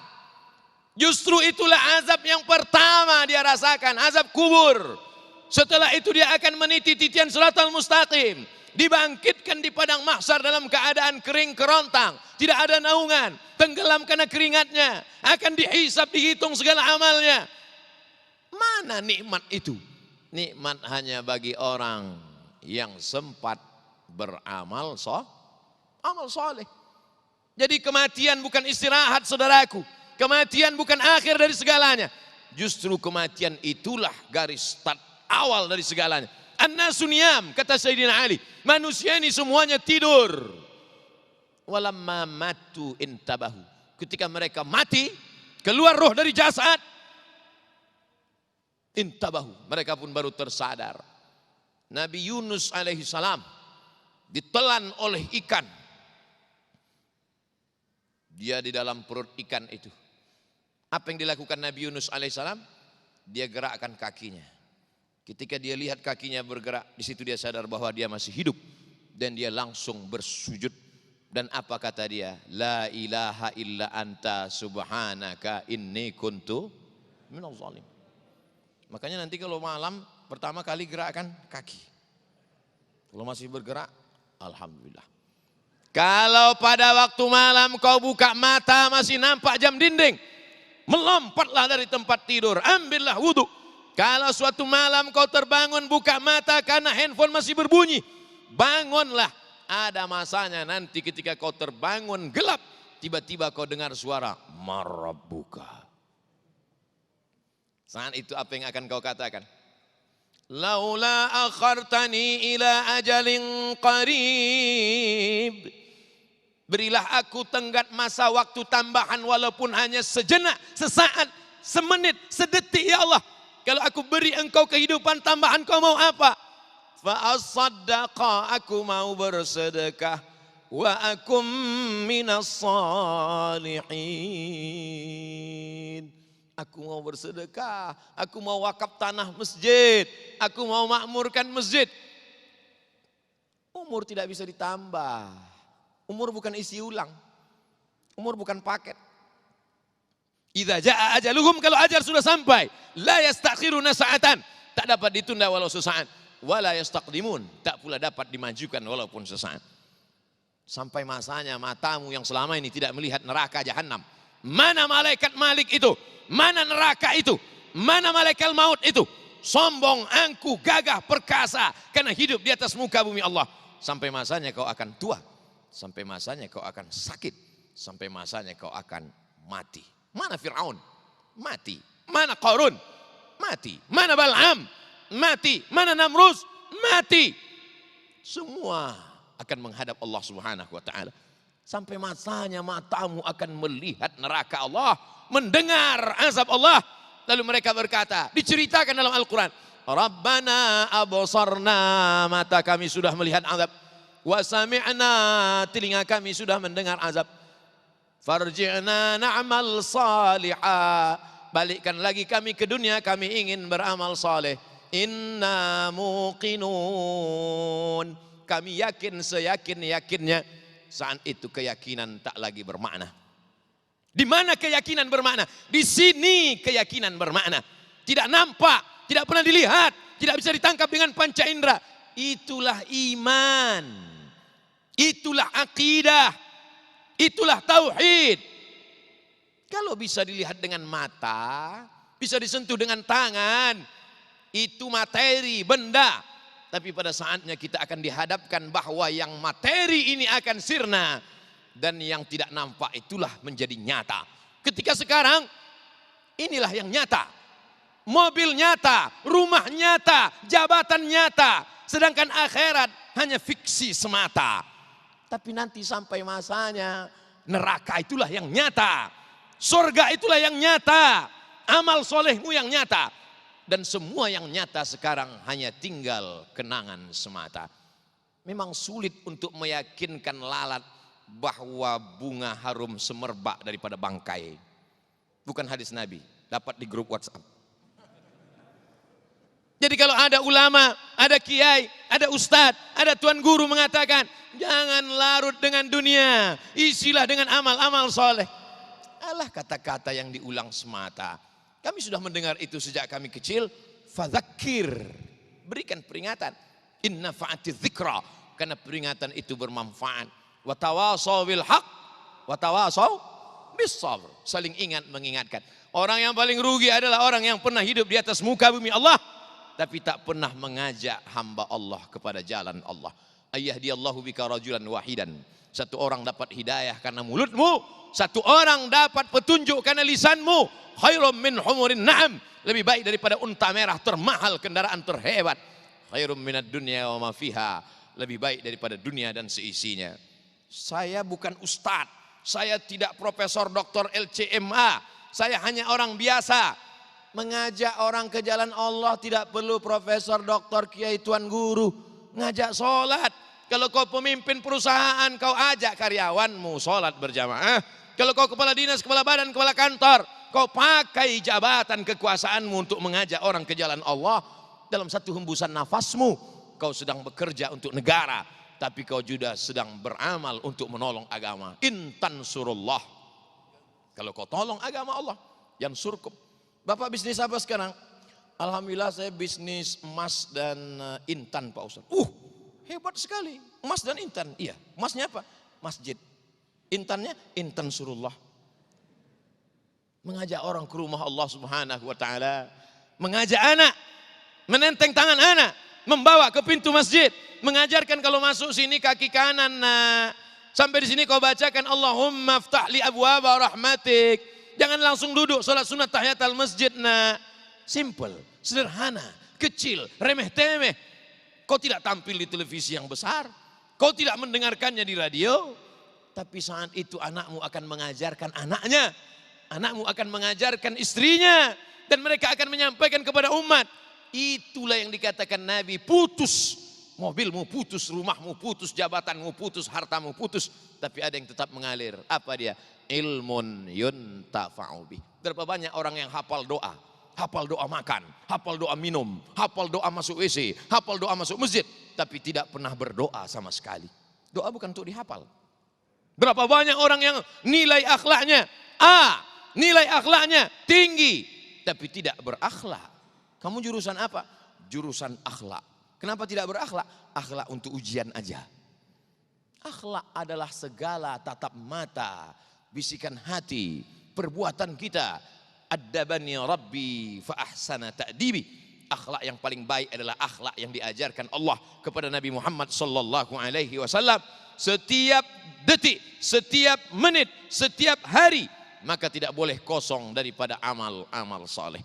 Justru itulah azab yang pertama dia rasakan, azab kubur. Setelah itu dia akan meniti titian siratal mustaqim. Dibangkitkan di padang mahsyar dalam keadaan kering kerontang, tidak ada naungan, tenggelam karena keringatnya, akan dihisab, dihitung segala amalnya. Mana nikmat itu? Nikmat hanya bagi orang yang sempat beramal amal soleh. Jadi kematian bukan istirahat saudaraku, kematian bukan akhir dari segalanya. Justru kematian itulah garis start awal dari segalanya. An-nasu niyam, kata Sayyidina Ali. Manusia ini semuanya tidur. Walamma matu intabahu. Ketika mereka mati, keluar roh dari jasad, intabahu. Mereka pun baru tersadar. Nabi Yunus alaihi salam ditelan oleh ikan. Dia di dalam perut ikan itu. Apa yang dilakukan Nabi Yunus alaihi salam? dia gerakkan kakinya. Ketika dia lihat kakinya bergerak, di situ dia sadar bahwa dia masih hidup dan dia langsung bersujud. Dan apa kata dia? La ilaha illa anta subhanaka inni kuntu minaz zalim. Makanya nanti kalau malam pertama kali gerakkan kaki. Kalau masih bergerak, alhamdulillah. Kalau pada waktu malam kau buka mata masih nampak jam dinding, melompatlah dari tempat tidur, ambillah wudhu. Kalau suatu malam kau terbangun buka mata karena handphone masih berbunyi, bangunlah. Ada masanya nanti ketika kau terbangun gelap, tiba-tiba kau dengar suara marabbuka. Saat itu apa yang akan kau katakan? Laula akhartani ila ajalin qarib. Berilah aku tenggat masa waktu tambahan walaupun hanya sejenak, sesaat, semenit, sedetik ya Allah. Kalau aku beri engkau kehidupan tambahan, kau mau apa? Fa'asaddaqa, aku mau bersedekah. Wa akum minas salihin. Aku mau bersedekah, aku mau wakaf tanah masjid, aku mau makmurkan masjid. Umur tidak bisa ditambah. Umur bukan isi ulang. Umur bukan paket. Idza jaa ajaluhum, kalau ajal sudah sampai, la yastakhiruna sa'atan, tak dapat ditunda walau sesaat, wala yastaqdimun, tak pula dapat dimajukan walaupun sesaat. Sampai masanya matamu yang selama ini tidak melihat neraka jahanam. Mana malaikat Malik itu? Mana neraka itu? Mana malaikat maut itu? Sombong, angkuh, gagah, perkasa karena hidup di atas muka bumi Allah. Sampai masanya kau akan tua. Sampai masanya kau akan sakit. Sampai masanya kau akan mati. Mana Fir'aun? Mati. Mana Qarun? Mati. Mana Bal'am? Mati. Mana Namrus? Mati. Semua akan menghadap Allah Subhanahu wa ta'ala. Sampai masanya matamu akan melihat neraka Allah, mendengar azab Allah. Lalu mereka berkata, diceritakan dalam Al-Quran, Rabbana absarna, mata kami sudah melihat azab. Wa sami'na, telinga kami sudah mendengar azab. Farji'na na'mal salihah, balikkan lagi kami ke dunia, kami ingin beramal saleh. Inna muqinun, kami yakin seyakin-yakinnya. Saat itu keyakinan tak lagi bermakna. Di mana keyakinan bermakna? Di sini keyakinan bermakna. Tidak nampak, tidak pernah dilihat, tidak bisa ditangkap dengan panca indera. Itulah iman. Itulah akidah. Itulah tauhid. Kalau bisa dilihat dengan mata, bisa disentuh dengan tangan, itu materi, benda. Tapi pada saatnya kita akan dihadapkan bahwa yang materi ini akan sirna dan yang tidak nampak itulah menjadi nyata. Ketika sekarang inilah yang nyata. Mobil nyata, rumah nyata, jabatan nyata. Sedangkan akhirat hanya fiksi semata. Tapi nanti sampai masanya neraka itulah yang nyata. Surga itulah yang nyata. Amal solehmu yang nyata. Dan semua yang nyata sekarang hanya tinggal kenangan semata. Memang sulit untuk meyakinkan lalat bahwa bunga harum semerbak daripada bangkai. Bukan hadis Nabi, dapat di grup WhatsApp. Jadi kalau ada ulama, ada kiai, ada ustadz, ada tuan guru mengatakan, jangan larut dengan dunia, isilah dengan amal-amal soleh. Alah kata-kata yang diulang semata. Kami sudah mendengar itu sejak kami kecil. Fadzakir, berikan peringatan. Inna fa'ati dzikra, karena peringatan itu bermanfaat. Wa tawasau bil haq, wa tawasau bis sabr, saling ingat mengingatkan. Orang yang paling rugi adalah orang yang pernah hidup di atas muka bumi Allah, tapi tak pernah mengajak hamba Allah kepada jalan Allah. Ayyahdiyallahu bika rajulan wahidan. Satu orang dapat hidayah karena mulutmu, satu orang dapat petunjuk karena lisanmu. Khairum min humurin na'am, lebih baik daripada unta merah termahal, kendaraan terhebat. Khairum minad dunya wa ma fiha, lebih baik daripada dunia dan seisinya. Saya bukan ustadz, saya tidak profesor doktor LCMA, saya hanya orang biasa. Mengajak orang ke jalan Allah tidak perlu profesor, doktor, kiai, tuan guru. Ngajak sholat. Kalau kau pemimpin perusahaan, kau ajak karyawanmu sholat berjamaah. Kalau kau kepala dinas, kepala badan, kepala kantor, kau pakai jabatan kekuasaanmu untuk mengajak orang ke jalan Allah. Dalam satu hembusan nafasmu kau sedang bekerja untuk negara, tapi kau juga sedang beramal untuk menolong agama. Intan surullah, kalau kau tolong agama Allah, yang surkum. Bapak bisnis apa sekarang? Alhamdulillah saya bisnis emas dan intan Pak Ustaz. Hebat sekali, emas dan intan. Iya, emasnya apa? Masjid. Intannya intan surullah. Mengajak orang ke rumah Allah Subhanahu wa taala, mengajak anak, menenteng tangan anak, membawa ke pintu masjid, mengajarkan kalau masuk sini kaki kanan nak. Sampai di sini kau bacakan Allahumma aftah li abwaaba rahmatik. Jangan langsung duduk salat sunat tahiyatul masjid nak. Simple, sederhana, kecil, remeh-temeh. Kau tidak tampil di televisi yang besar, kau tidak mendengarkannya di radio, tapi saat itu anakmu akan mengajarkan anaknya, anakmu akan mengajarkan istrinya, dan mereka akan menyampaikan kepada umat. Itulah yang dikatakan Nabi, putus mobilmu, putus rumahmu, putus jabatanmu, putus hartamu, putus, tapi ada yang tetap mengalir. Apa dia? Ilmun yuntafa'u bih. Berapa banyak orang yang hafal doa, hafal doa makan, hafal doa minum, hafal doa masuk WC, hafal doa masuk masjid, tapi tidak pernah berdoa sama sekali. Doa bukan untuk dihafal. Berapa banyak orang yang nilai akhlaknya A, nilai akhlaknya tinggi, tapi tidak berakhlak. Kamu jurusan apa? Jurusan akhlak. Kenapa tidak berakhlak? Akhlak untuk ujian aja. Akhlak adalah segala tatap mata, bisikan hati, perbuatan kita. Addabani Rabbi fa ahsana ta'dibi. Akhlak yang paling baik adalah akhlak yang diajarkan Allah kepada Nabi Muhammad sallallahu alaihi wasallam. Setiap detik, setiap menit, setiap hari, maka tidak boleh kosong daripada amal-amal saleh.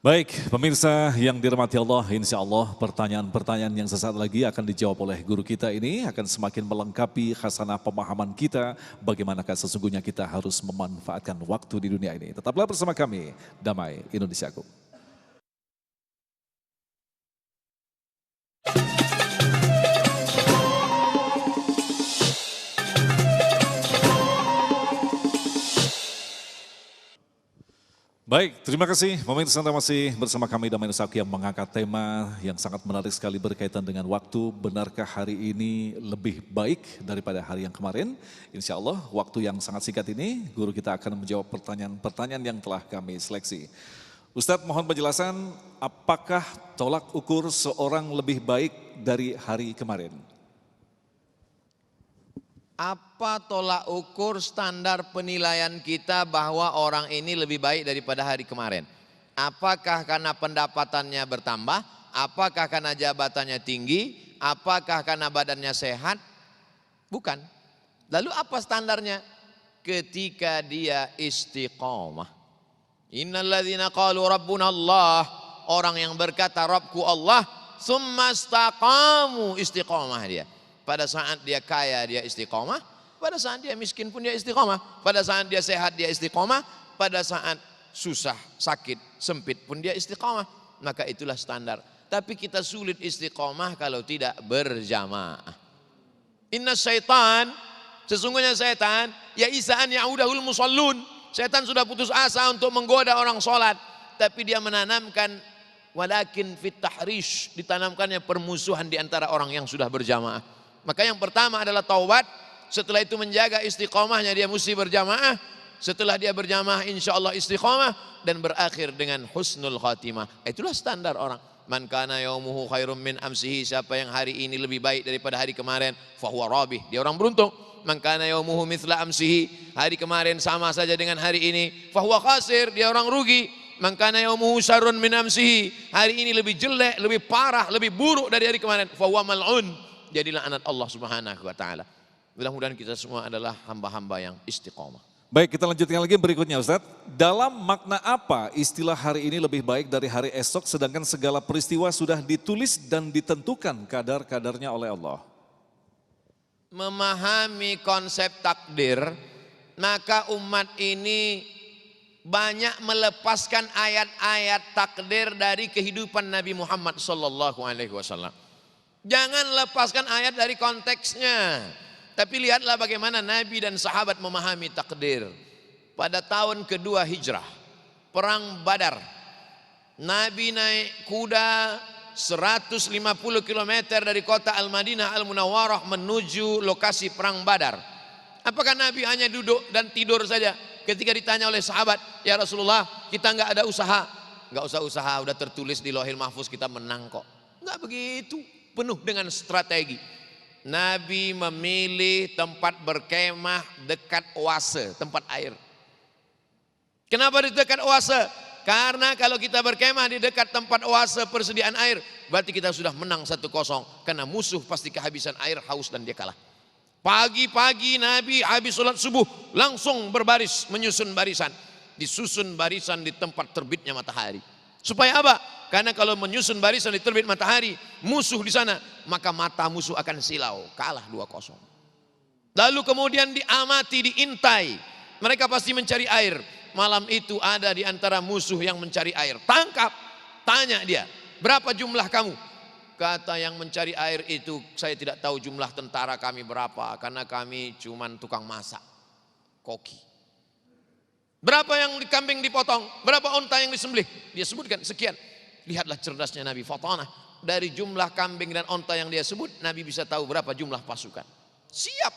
Baik, pemirsa yang dirahmati Allah, insya Allah pertanyaan-pertanyaan yang sesaat lagi akan dijawab oleh guru kita ini akan semakin melengkapi khasanah pemahaman kita bagaimanakah sesungguhnya kita harus memanfaatkan waktu di dunia ini. Tetaplah bersama kami, Damai Indonesiaku. Baik, terima kasih pemirsa, Anda masih bersama kami Damai Indonesiaku yang mengangkat tema yang sangat menarik sekali berkaitan dengan waktu. Benarkah hari ini lebih baik daripada hari yang kemarin? Insya Allah waktu yang sangat singkat ini guru kita akan menjawab pertanyaan-pertanyaan yang telah kami seleksi. Ustadz, mohon penjelasan, apakah tolak ukur seorang lebih baik dari hari kemarin? Apa tolak ukur standar penilaian kita bahwa orang ini lebih baik daripada hari kemarin? Apakah karena pendapatannya bertambah? Apakah karena jabatannya tinggi? Apakah karena badannya sehat? Bukan. Lalu apa standarnya? Ketika dia istiqamah. Innalladzina qalu rabbuna Allah. Orang yang berkata Rabbku Allah, summa istaqamu, istiqamah dia. Pada saat dia kaya dia istiqomah, pada saat dia miskin pun dia istiqomah, pada saat dia sehat dia istiqomah, pada saat susah, sakit, sempit pun dia istiqomah. Maka itulah standar. Tapi kita sulit istiqomah kalau tidak berjamaah. Inna syaitan, sesungguhnya syaitan, ya isa'an ya'udahul musallun. Syaitan sudah putus asa untuk menggoda orang sholat, tapi dia menanamkan walakin fit tahrish, ditanamkannya permusuhan di antara orang yang sudah berjamaah. Maka yang pertama adalah taubat, setelah itu menjaga istiqomahnya, dia mesti berjamaah, setelah dia berjamaah insya Allah istiqomah, dan berakhir dengan husnul khatimah. Itulah standar orang. Man kana yaumuhu khairum min amsihi, siapa yang hari ini lebih baik daripada hari kemarin, fahuwa rabih, dia orang beruntung. Man kana yaumuhu mithla amsihi, hari kemarin sama saja dengan hari ini, fahuwa khasir, dia orang rugi. Man kana yaumuhu syarrun min amsihi, hari ini lebih jelek, lebih parah, lebih buruk dari hari kemarin, fahuwa mal'un, jadilah anak Allah Subhanahu wa taala. Mudah-mudahan kita semua adalah hamba-hamba yang istiqomah. Baik, kita lanjutkan lagi berikutnya Ustadz. Dalam makna apa istilah hari ini lebih baik dari hari esok sedangkan segala peristiwa sudah ditulis dan ditentukan kadar-kadarnya oleh Allah? Memahami konsep takdir, maka umat ini banyak melepaskan ayat-ayat takdir dari kehidupan Nabi Muhammad sallallahu alaihi wasallam. Jangan lepaskan ayat dari konteksnya, tapi lihatlah bagaimana Nabi dan sahabat memahami takdir. pada tahun kedua hijrah, perang Badar. Nabi naik kuda 150 km dari kota Al-Madinah Al-Munawwarah menuju lokasi perang Badar. Apakah Nabi hanya duduk dan tidur saja? Ketika ditanya oleh sahabat, ya Rasulullah, kita nggak ada usaha. Nggak usah usaha, udah tertulis di Lauhil Mahfuz kita menang kok. Nggak begitu, penuh dengan strategi. Nabi memilih tempat berkemah dekat oase, tempat air. Kenapa di dekat oase? Karena kalau kita berkemah di dekat tempat oase persediaan air, berarti kita sudah menang 1-0. Karena musuh pasti kehabisan air, haus dan dia kalah. Pagi-pagi Nabi habis sholat subuh langsung berbaris, menyusun barisan. Disusun barisan di tempat terbitnya matahari. Supaya apa? Karena kalau menyusun barisan di terbit matahari, musuh di sana, maka mata musuh akan silau, kalah 2-0. Lalu kemudian diamati, diintai. Mereka pasti mencari air. Malam itu ada di antara musuh yang mencari air. Tangkap, tanya dia, berapa jumlah kamu? Kata yang mencari air itu, saya tidak tahu jumlah tentara kami berapa, karena kami cuman tukang masak, koki. Berapa yang kambing dipotong? Berapa onta yang disembelih? Dia sebutkan sekian. Lihatlah cerdasnya Nabi Fatanah. Dari jumlah kambing dan onta yang dia sebut, Nabi bisa tahu berapa jumlah pasukan. Siap.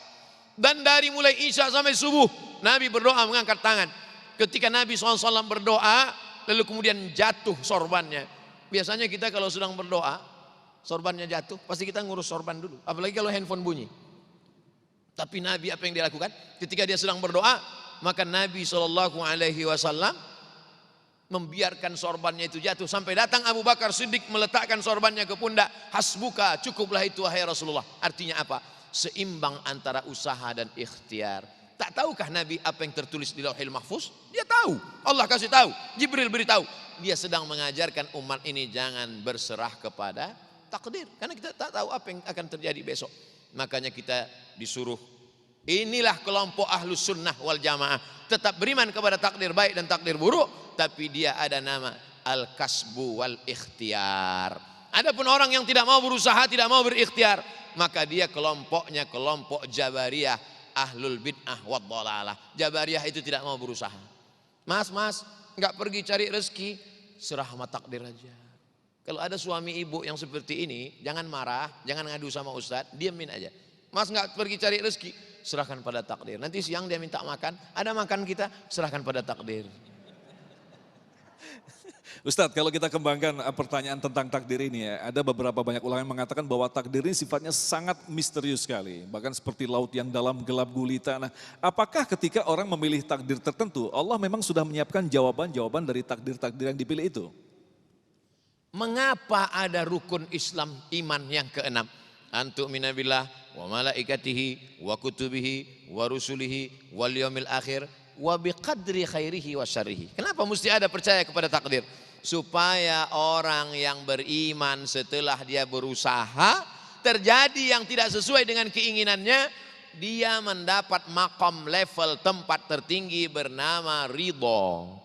Dan dari mulai Isya sampai subuh, Nabi berdoa mengangkat tangan. Ketika Nabi SAW berdoa, lalu kemudian jatuh sorbannya. Biasanya kita kalau sedang berdoa, sorbannya jatuh, pasti kita ngurus sorban dulu. Apalagi kalau handphone bunyi. Tapi Nabi apa yang dia lakukan? Ketika dia sedang berdoa, maka Nabi SAW membiarkan sorbannya itu jatuh. Sampai datang Abu Bakar Siddiq meletakkan sorbannya ke pundak. Hasbuka, cukuplah itu wahai Rasulullah. Artinya apa? Seimbang antara usaha dan ikhtiar. Tak tahukah Nabi apa yang tertulis di Lauhil Mahfuz? Dia tahu. Allah kasih tahu. Jibril beritahu. Dia sedang mengajarkan umat ini jangan berserah kepada takdir. Karena kita tak tahu apa yang akan terjadi besok. Makanya kita disuruh. Inilah kelompok ahlus sunnah wal jamaah. Tetap beriman kepada takdir baik dan takdir buruk. Tapi dia ada nama al-kasbu wal ikhtiar. Adapun orang yang tidak mau berusaha, tidak mau berikhtiar, maka dia kelompoknya kelompok Jabariyah. Ahlul bid'ah wad dhalalah. Jabariyah itu tidak mau berusaha. Mas, enggak pergi cari rezeki, serah sama takdir aja. Kalau ada suami ibu yang seperti ini, jangan marah, jangan ngadu sama ustadz, diamin aja. Mas enggak pergi cari rezeki, serahkan pada takdir. Nanti siang dia minta makan, ada makan kita, serahkan pada takdir. Ustadz, kalau kita kembangkan pertanyaan tentang takdir ini ya, ada beberapa banyak ulama yang mengatakan bahwa takdir ini sifatnya sangat misterius sekali. Bahkan seperti laut yang dalam gelap gulita. Nah, apakah ketika orang memilih takdir tertentu, Allah memang sudah menyiapkan jawaban-jawaban dari takdir-takdir yang dipilih itu? Mengapa ada rukun Islam iman yang keenam? Antu'mina billah wa malaikatihi wa kutubihi wa rusulihi wal yaumil akhir wa biqadri khairihi wa syarrihi. Kenapa mesti ada percaya kepada takdir? Supaya orang yang beriman setelah dia berusaha, terjadi yang tidak sesuai dengan keinginannya, dia mendapat makom level tempat tertinggi bernama ridho.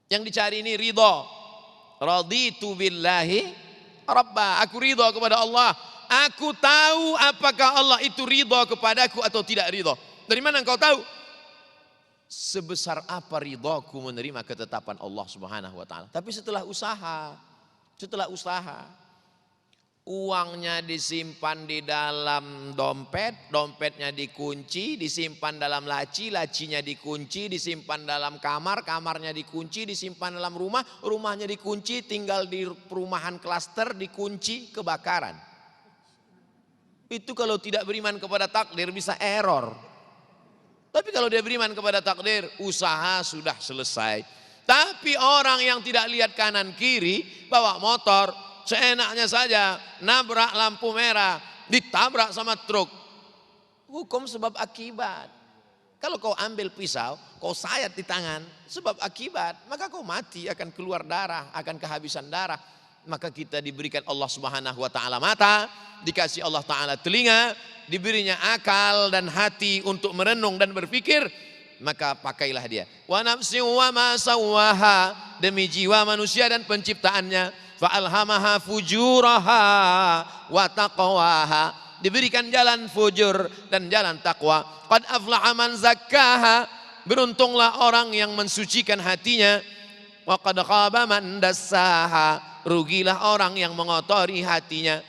Yang dicari ini ridho. Raditu billahi rabba. Aku ridho kepada Allah. Aku tahu apakah Allah itu ridho kepadaku atau tidak ridho. Dari mana engkau tahu? Sebesar apa ridhoku menerima ketetapan Allah Subhanahu wa taala. Tapi setelah usaha, uangnya disimpan di dalam dompet, dompetnya dikunci, disimpan dalam laci, lacinya dikunci, disimpan dalam kamar, kamarnya dikunci, disimpan dalam rumah, rumahnya dikunci, tinggal di perumahan klaster dikunci, kebakaran. Itu kalau tidak beriman kepada takdir bisa error. Tapi kalau dia beriman kepada takdir, usaha sudah selesai. Tapi orang yang tidak lihat kanan kiri, bawa motor, seenaknya saja, nabrak lampu merah, ditabrak sama truk. Hukum sebab akibat. Kalau kau ambil pisau, kau sayat di tangan, sebab akibat, maka kau mati, akan keluar darah, akan kehabisan darah. Maka kita diberikan Allah Subhanahu wa taala mata, dikasih Allah taala telinga, diberinya akal dan hati untuk merenung dan berpikir, maka pakailah dia. Wa nafsin wa ma sawwaha, demi jiwa manusia dan penciptaannya, fa alhamaha fujuraha wa taqwaha, diberikan jalan fujur dan jalan takwa. Qad aflaha man zakkaha, Beruntunglah orang yang mensucikan hatinya. Wa qad khaba man dassaha. Rugilah orang yang mengotori hatinya.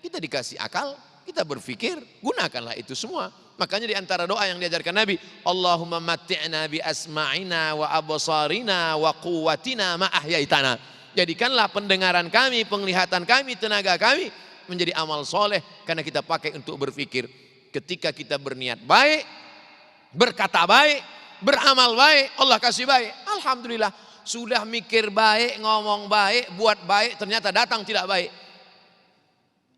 Kita dikasih akal, kita berpikir, gunakanlah itu semua. Makanya di antara doa yang diajarkan Nabi, Allahumma matti'na bi asma'ina wa absarina wa quwwatina ma ahyaitana. Jadikanlah pendengaran kami, penglihatan kami, tenaga kami menjadi amal soleh karena kita pakai untuk berpikir. Ketika kita berniat baik, berkata baik, beramal baik, Allah kasih baik. Alhamdulillah, sudah mikir baik, ngomong baik, buat baik, ternyata datang tidak baik.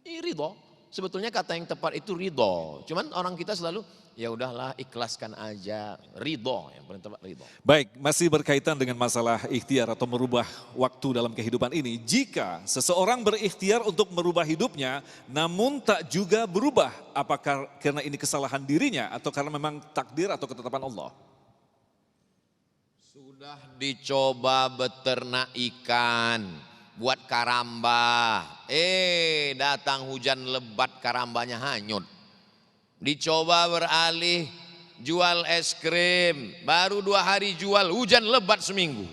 Ini ridho. Sebetulnya kata yang tepat itu ridho. Cuman orang kita selalu, ya udahlah ikhlaskan aja. Ridho, yang paling tepat ridho. Baik, masih berkaitan dengan masalah ikhtiar atau merubah waktu dalam kehidupan ini. Jika seseorang berikhtiar untuk merubah hidupnya, namun tak juga berubah, apakah karena ini kesalahan dirinya atau karena memang takdir atau ketetapan Allah? Sudah dicoba beternak ikan, buat karamba. Datang hujan lebat, karambanya hanyut. Dicoba beralih jual es krim, baru 2 hari jual, hujan lebat seminggu,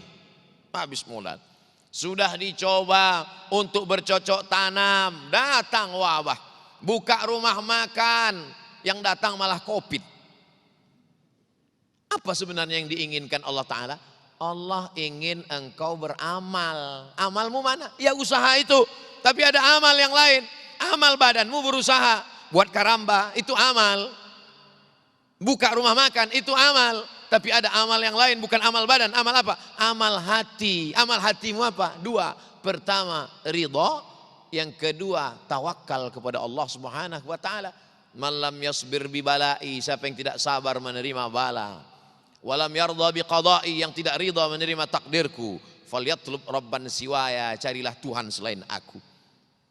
habis modal. Sudah dicoba untuk bercocok tanam, datang wabah. Buka rumah makan, yang datang malah COVID. Apa sebenarnya yang diinginkan Allah Ta'ala? Allah ingin engkau beramal. Amalmu mana? Ya usaha itu. Tapi ada amal yang lain. Amal badanmu berusaha. Buat karamba, itu amal. Buka rumah makan, itu amal. Tapi ada amal yang lain, bukan amal badan. Amal apa? Amal hati. Amal hatimu apa? 2. Pertama, ridho. Yang kedua, tawakal kepada Allah Subhanahu wa Ta'ala. Man lam yasbir bi balai, siapa yang tidak sabar menerima bala. Walam yardha bi qada'i, yang tidak ridha menerima takdirku. Falyatlub rabban siwaya, carilah Tuhan selain aku.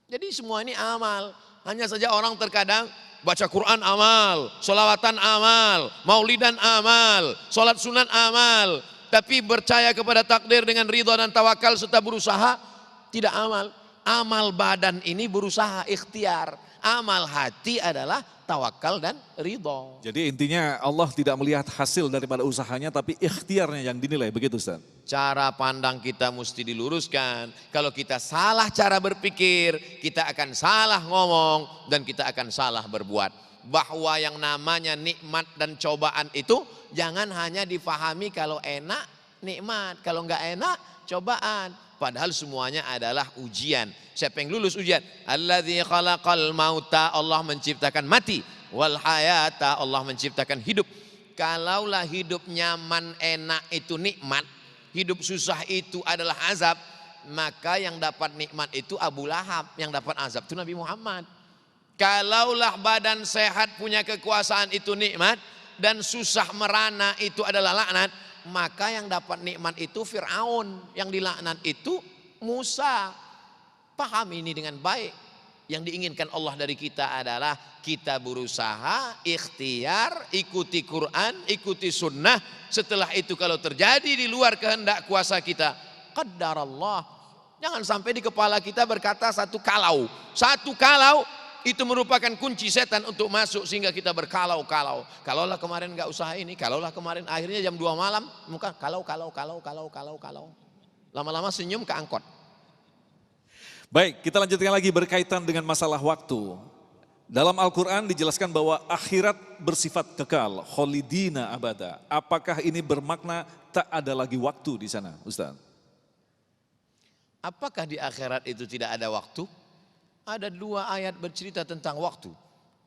Jadi semua ini amal. Hanya saja orang terkadang baca Quran amal, sholawatan amal, maulidan amal, sholat sunat amal. Tapi percaya kepada takdir dengan ridha dan tawakal serta berusaha, tidak amal. Amal badan ini berusaha, ikhtiar. Amal hati adalah tawakal dan ridho. Jadi intinya Allah tidak melihat hasil daripada usahanya, tapi ikhtiarnya yang dinilai, begitu Ustaz? Cara pandang kita mesti diluruskan. Kalau kita salah cara berpikir, kita akan salah ngomong dan kita akan salah berbuat. Bahwa yang namanya nikmat dan cobaan itu jangan hanya difahami kalau enak nikmat, kalau enggak enak cobaan. Padahal semuanya adalah ujian. Siapa yang lulus ujian? Alladzi khalaqal mauta, Allah menciptakan mati. Wal hayata, Allah menciptakan hidup. Kalaulah hidup nyaman enak itu nikmat, hidup susah itu adalah azab, maka yang dapat nikmat itu Abu Lahab, yang dapat azab itu Nabi Muhammad. Kalaulah badan sehat punya kekuasaan itu nikmat, dan susah merana itu adalah laknat, maka yang dapat nikmat itu Fir'aun, yang dilaknat itu Musa. Paham ini dengan baik. Yang diinginkan Allah dari kita adalah kita berusaha, ikhtiar, ikuti Quran, ikuti sunnah. Setelah itu kalau terjadi di luar kehendak kuasa kita, qaddarallah. Jangan sampai di kepala kita berkata satu kalau. Satu kalau itu merupakan kunci setan untuk masuk sehingga kita berkalau-kalau. Kalaulah kemarin nggak usaha ini, kalaulah kemarin akhirnya jam 2 malam, muka kalau. Lama-lama senyum ke angkot. Baik, kita lanjutkan lagi berkaitan dengan masalah waktu. Dalam Al-Quran dijelaskan bahwa akhirat bersifat kekal, kholidina abada. Apakah ini bermakna tak ada lagi waktu di sana, Ustaz? Apakah di akhirat itu tidak ada waktu? Ada 2 ayat bercerita tentang waktu.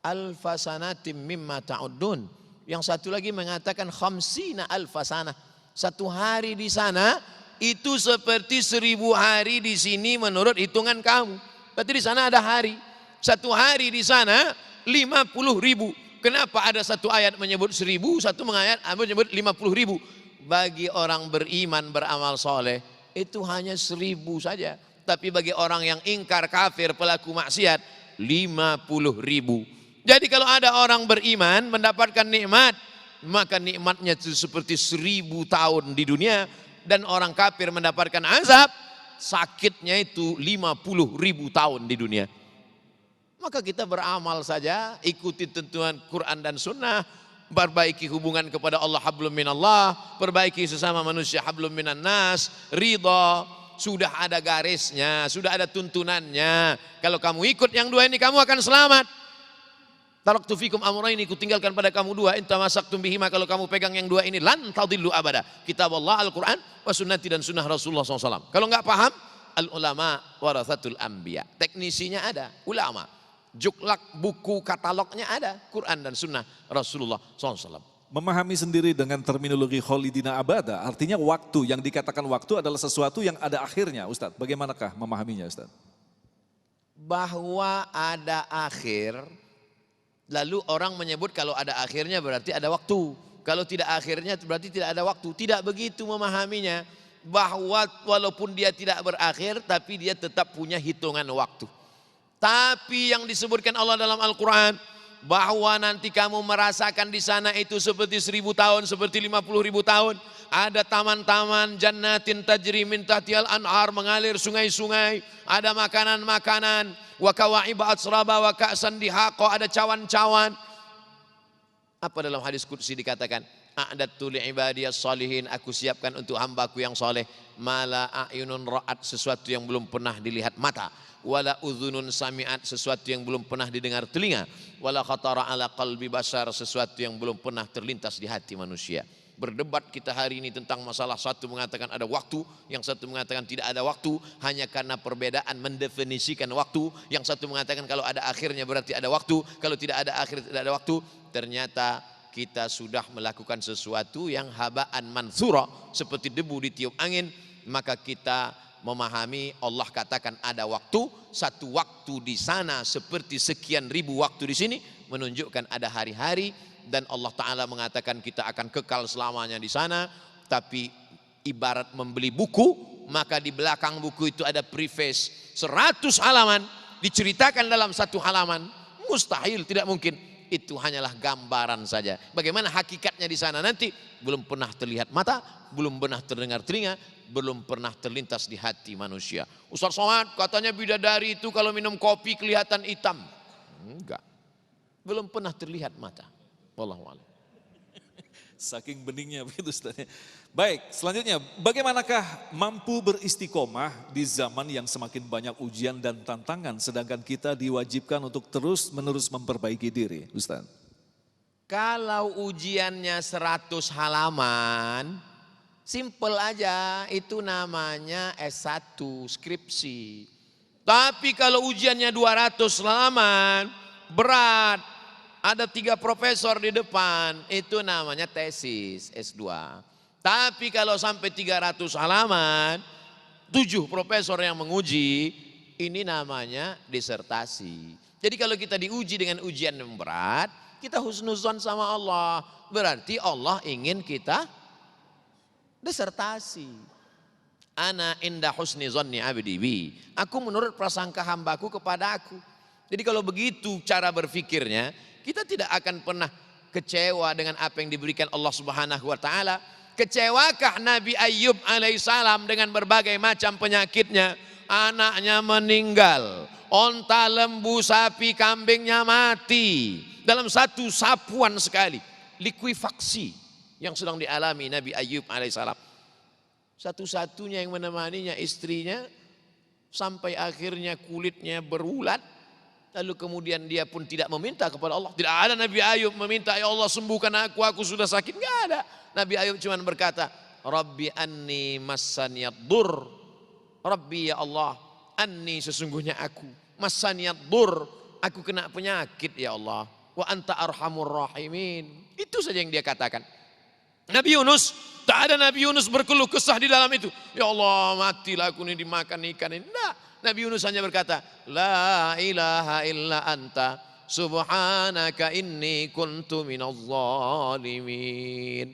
Alfasanatim mimma ta'uddun. Yang satu lagi mengatakan khamsina alfasanah. 1 hari di sana itu seperti 1000 hari di sini menurut hitungan kamu. Berarti di sana ada hari. 1 hari di sana 50.000. Kenapa ada 1 ayat menyebut 1000, 1 ayat menyebut 50.000? Bagi orang beriman beramal soleh itu hanya 1000 saja. Tapi bagi orang yang ingkar kafir pelaku maksiat 50.000. Jadi kalau ada orang beriman mendapatkan nikmat, maka nikmatnya itu seperti 1000 tahun di dunia. Dan orang kafir mendapatkan azab, sakitnya itu 50.000 tahun di dunia. Maka kita beramal saja, ikuti tentuan Quran dan Sunnah, perbaiki hubungan kepada Allah hablum minallah, perbaiki sesama manusia hablum minan nas, ridha. Sudah ada garisnya, sudah ada tuntunannya. Kalau kamu ikut yang dua ini kamu akan selamat. Taraktu fikum amraini, ku tinggalkan pada kamu dua, in tamassaktum bihima, kalau kamu pegang yang dua ini lan tadillu abada. Kitab Allah Al-Quran wa sunnati, dan sunnah Rasulullah SAW. Kalau nggak paham, al ulama warathatul anbiya. Teknisinya ada, ulama. Juklak buku katalognya ada, Quran dan sunnah Rasulullah SAW. Memahami sendiri dengan terminologi kholidina abada, artinya waktu, yang dikatakan waktu adalah sesuatu yang ada akhirnya, Ustadz. Bagaimanakah memahaminya, Ustadz? Bahwa ada akhir, lalu orang menyebut kalau ada akhirnya berarti ada waktu. Kalau tidak akhirnya berarti tidak ada waktu. Tidak begitu memahaminya. Bahwa walaupun dia tidak berakhir, tapi dia tetap punya hitungan waktu. Tapi yang disebutkan Allah dalam Al-Quran, bahwa nanti kamu merasakan di sana itu seperti 1000 tahun, seperti 50.000 tahun. Ada taman-taman, jannatin tajri min tahtihal anhar, mengalir sungai-sungai. Ada makanan-makanan, wa kawa'iba atsraba wa ka'san dihaqa, ada cawan-cawan. Apa dalam hadis qudsi dikatakan? A'dattu li ibadiyas salihin, aku siapkan untuk hambaku yang soleh. Mala a'yunun ra'at, sesuatu yang belum pernah dilihat mata. Wala udhunun sami'at, sesuatu yang belum pernah didengar telinga. Wala khatara ala qalbi basar, sesuatu yang belum pernah terlintas di hati manusia. Berdebat kita hari ini tentang masalah, satu mengatakan ada waktu, yang satu mengatakan tidak ada waktu, hanya karena perbedaan mendefinisikan waktu. Yang satu mengatakan kalau ada akhirnya berarti ada waktu, kalau tidak ada akhir tidak ada waktu. Ternyata kita sudah melakukan sesuatu yang habaan mansura, seperti debu ditiup angin. Maka kita memahami Allah katakan ada waktu, satu waktu di sana seperti sekian ribu waktu di sini, menunjukkan ada hari-hari. Dan Allah Ta'ala mengatakan kita akan kekal selamanya di sana. Tapi ibarat membeli buku, maka di belakang buku itu ada preface 100 halaman, diceritakan dalam satu halaman. Mustahil, tidak mungkin. Itu hanyalah gambaran saja. Bagaimana hakikatnya di sana nanti belum pernah terlihat mata, belum pernah terdengar telinga, belum pernah terlintas di hati manusia. Ustaz Somad katanya bidadari itu kalau minum kopi kelihatan hitam. Enggak. Belum pernah terlihat mata. Wallahu a'lam. Saking beningnya begitu, Ustaz. Baik, selanjutnya bagaimanakah mampu beristiqomah di zaman yang semakin banyak ujian dan tantangan, sedangkan kita diwajibkan untuk terus-menerus memperbaiki diri, Ustaz? Kalau ujiannya 100 halaman, simple aja, itu namanya S1, skripsi. Tapi kalau ujiannya 200 halaman, berat, ada 3 profesor di depan, itu namanya tesis S2. Tapi kalau sampai 300 halaman, 7 profesor yang menguji, ini namanya disertasi. Jadi kalau kita diuji dengan ujian yang berat, kita husnuzon sama Allah. Berarti Allah ingin kita disertasi. Ana inda husni zonni abdi bi. Aku menurut prasangka hambaku kepada aku. Jadi kalau begitu cara berfikirnya, kita tidak akan pernah kecewa dengan apa yang diberikan Allah Subhanahu wa taala. Kecewakah Nabi Ayyub alaihissalam dengan berbagai macam penyakitnya? Anaknya meninggal, onta, lembu, sapi, kambingnya mati dalam satu sapuan sekali. Likuifaksi yang sedang dialami Nabi Ayyub alaihissalam. Satu-satunya yang menemaninya istrinya, sampai akhirnya kulitnya berulat. Lalu kemudian dia pun tidak meminta kepada Allah. Tidak ada Nabi Ayub meminta, ya Allah sembuhkan aku sudah sakit. Enggak ada. Nabi Ayub cuma berkata, Rabbi anni massaniyad dur. Rabbi ya Allah, anni sesungguhnya aku, massaniyad dur, aku kena penyakit ya Allah. Wa anta arhamur rahimin. Itu saja yang dia katakan. Nabi Yunus, tak ada Nabi Yunus berkeluh kesah di dalam itu. Ya Allah matilah aku ini dimakan ikan ini. Enggak. Nabi Yunus hanya berkata, La ilaha illa anta, subhanaka inni kuntu minaz zalimin.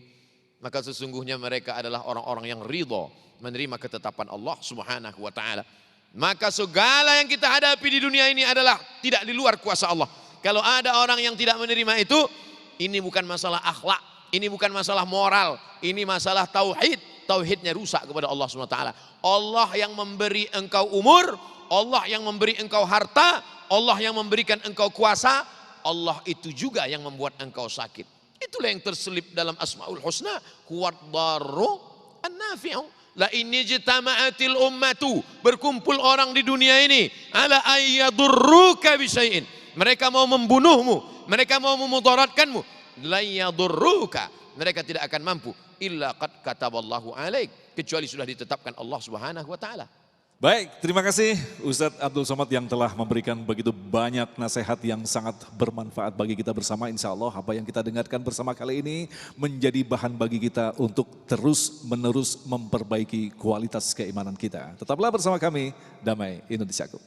Maka sesungguhnya mereka adalah orang-orang yang ridho menerima ketetapan Allah Subhanahu wa taala. Maka segala yang kita hadapi di dunia ini adalah tidak di luar kuasa Allah. Kalau ada orang yang tidak menerima itu, ini bukan masalah akhlak, ini bukan masalah moral, ini masalah tauhid. Tauhidnya rusak kepada Allah SWT. Allah yang memberi engkau umur, Allah yang memberi engkau harta, Allah yang memberikan engkau kuasa, Allah itu juga yang membuat engkau sakit. Itulah yang terselip dalam Asmaul Husna, huwad darru an-nafi'u. La inni jitama'atil ummatu, berkumpul orang di dunia ini, ala ayyadurruka bisyai'in. Mereka mau membunuhmu, mereka mau memudaratkanmu. La yadurruka, mereka tidak akan mampu illa qad kataballahu alaik, kecuali sudah ditetapkan Allah Subhanahu wa taala. Baik, terima kasih Ustadz Abdul Somad yang telah memberikan begitu banyak nasihat yang sangat bermanfaat bagi kita bersama. Insya Allah apa yang kita dengarkan bersama kali ini menjadi bahan bagi kita untuk terus menerus memperbaiki kualitas keimanan kita. Tetaplah bersama kami, Damai Indonesiaku.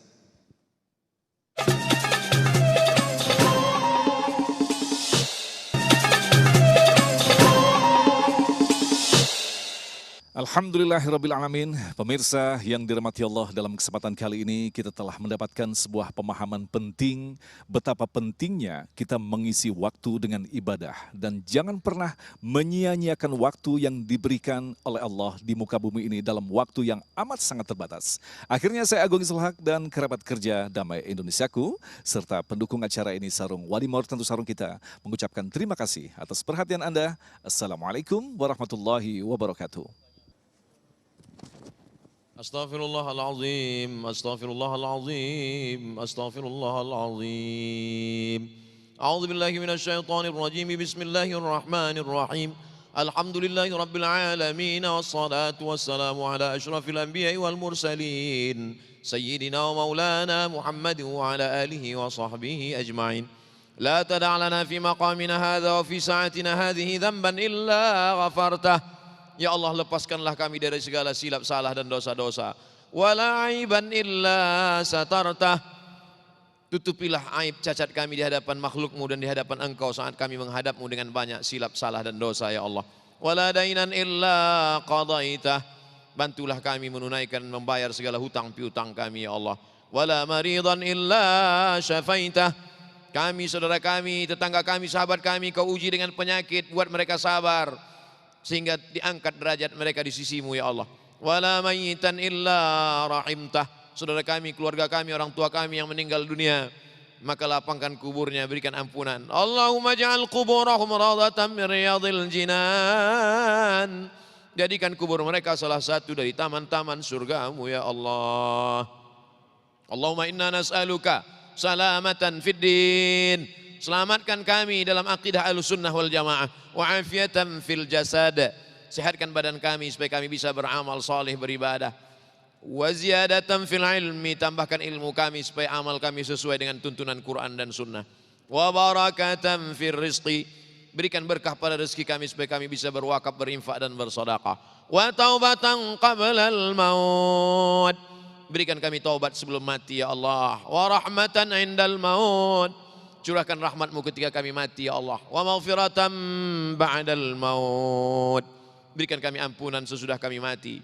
Alhamdulillahirrabbilalamin. Pemirsa yang dirahmati Allah, dalam kesempatan kali ini kita telah mendapatkan sebuah pemahaman penting betapa pentingnya kita mengisi waktu dengan ibadah. Dan jangan pernah menyia-nyiakan waktu yang diberikan oleh Allah di muka bumi ini dalam waktu yang amat sangat terbatas. Akhirnya saya Agung Islhaq dan kerabat kerja Damai Indonesiaku serta pendukung acara ini Sarung Walimor, tentu sarung kita, mengucapkan terima kasih atas perhatian Anda. Assalamualaikum warahmatullahi wabarakatuh. Astaghfirullahalazim, astaghfirullahalazim, astaghfirullahalazim. A'udzu billahi minasyaitonir rajim. Bismillahirrahmanirrahim. Alhamdulillahi rabbil alamin, wassalatu wassalamu ala asyrafil anbiya'i wal mursalin, sayyidina wa maulana Muhammad wa ala alihi wa sahbihi ajma'in. La tada' lana fi maqamina hadha wa fi sa'atina hadhihi dhanban illa ghafartah. Ya Allah, lepaskanlah kami dari segala silap salah dan dosa-dosa. Wala aiban illa satartah. Tutupilah aib cacat kami di hadapan makhlukmu dan di hadapan Engkau saat kami menghadapmu dengan banyak silap salah dan dosa, ya Allah. Wala dainan illa qadaitah. Bantulah kami menunaikan membayar segala hutang piutang kami, ya Allah. Wala maridan illa syafaitah. Kami, saudara kami, tetangga kami, sahabat kami, Kau uji dengan penyakit, buat mereka sabar sehingga diangkat derajat mereka di sisimu, ya Allah. Wala mayyitan illa rahimtah. Saudara kami, keluarga kami, orang tua kami yang meninggal dunia, maka lapangkan kuburnya, berikan ampunan. Allahumma ja'al kuburahum radatan min riyadil jinan. Jadikan kubur mereka salah satu dari taman-taman surgamu, ya Allah. Allahumma inna nas'aluka salamatan fid din. Selamatkan kami dalam akidah Ahlussunnah wal Jamaah, wa afiatan fil jasad. Sehatkan badan kami supaya kami bisa beramal saleh, beribadah. Wa ziyadatan fil ilmi, tambahkan ilmu kami supaya amal kami sesuai dengan tuntunan Quran dan Sunnah. Wa barakatan fil rizqi, berikan berkah pada rezeki kami supaya kami bisa berwakaf, berinfak dan bersedekah. Wa taubatan qablal maut, berikan kami taubat sebelum mati, ya Allah. Wa rahmatan indal maut, curahkan rahmatmu ketika kami mati, ya Allah. Wa maghfiratan ba'dal maut, berikan kami ampunan sesudah kami mati.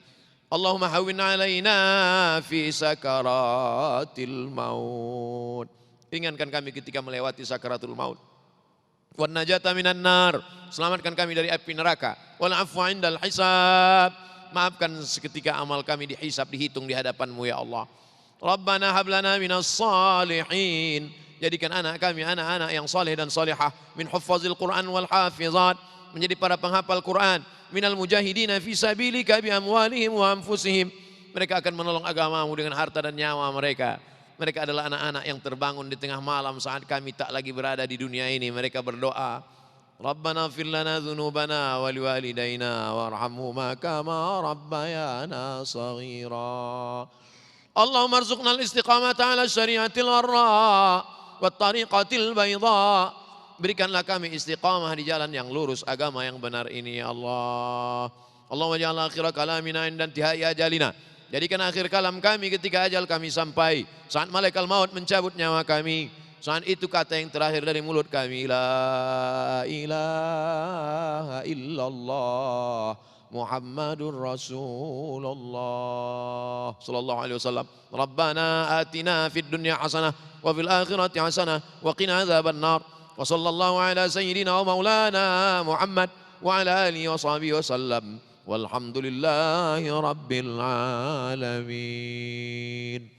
Allahumma hawwin alaina fi sakaratil maut, ringankan kami ketika melewati sakaratul maut. Wan najata minan nar, selamatkan kami dari api neraka. Wal afwa indal hisab, maafkan seketika amal kami dihisab, dihitung di hadapan-Mu, ya Allah. Rabbana hab lana minas salihin, jadikan anak kami anak-anak yang saleh dan salihah, min huffazil Quran wal hafizat, menjadi para penghafal Quran, minal mujahidina fi sabilika bi amwalihim wa anfusihim, mereka akan menolong agamamu dengan harta dan nyawa mereka. Mereka adalah anak-anak yang terbangun di tengah malam saat kami tak lagi berada di dunia ini. Mereka berdoa, Rabbana ighfir lana dzunubana wa liwalidayna warhamhuma kama rabbayana shaghira. Allahumma arzuqna al-istiqamata ala syariatil warra wa tariqatil bayda, berikanlah kami istiqamah di jalan yang lurus, agama yang benar ini, ya Allah. Allahumma ja'al akhira kalamina inda intihai ajalina, jadikan akhir kalam kami ketika ajal kami sampai, saat malaikat maut mencabut nyawa kami, saat itu kata yang terakhir dari mulut kami, la ilaha illallah Muhammadur Rasulullah sallallahu alaihi wasallam. Rabbana atina fid dunya hasanah wa fil akhirati hasanah wa qina adzaban nar. Wa sallallahu ala sayyidina wa maulana Muhammad wa ala alihi wa sahbihi wasallam. Walhamdulillahi rabbil alamin.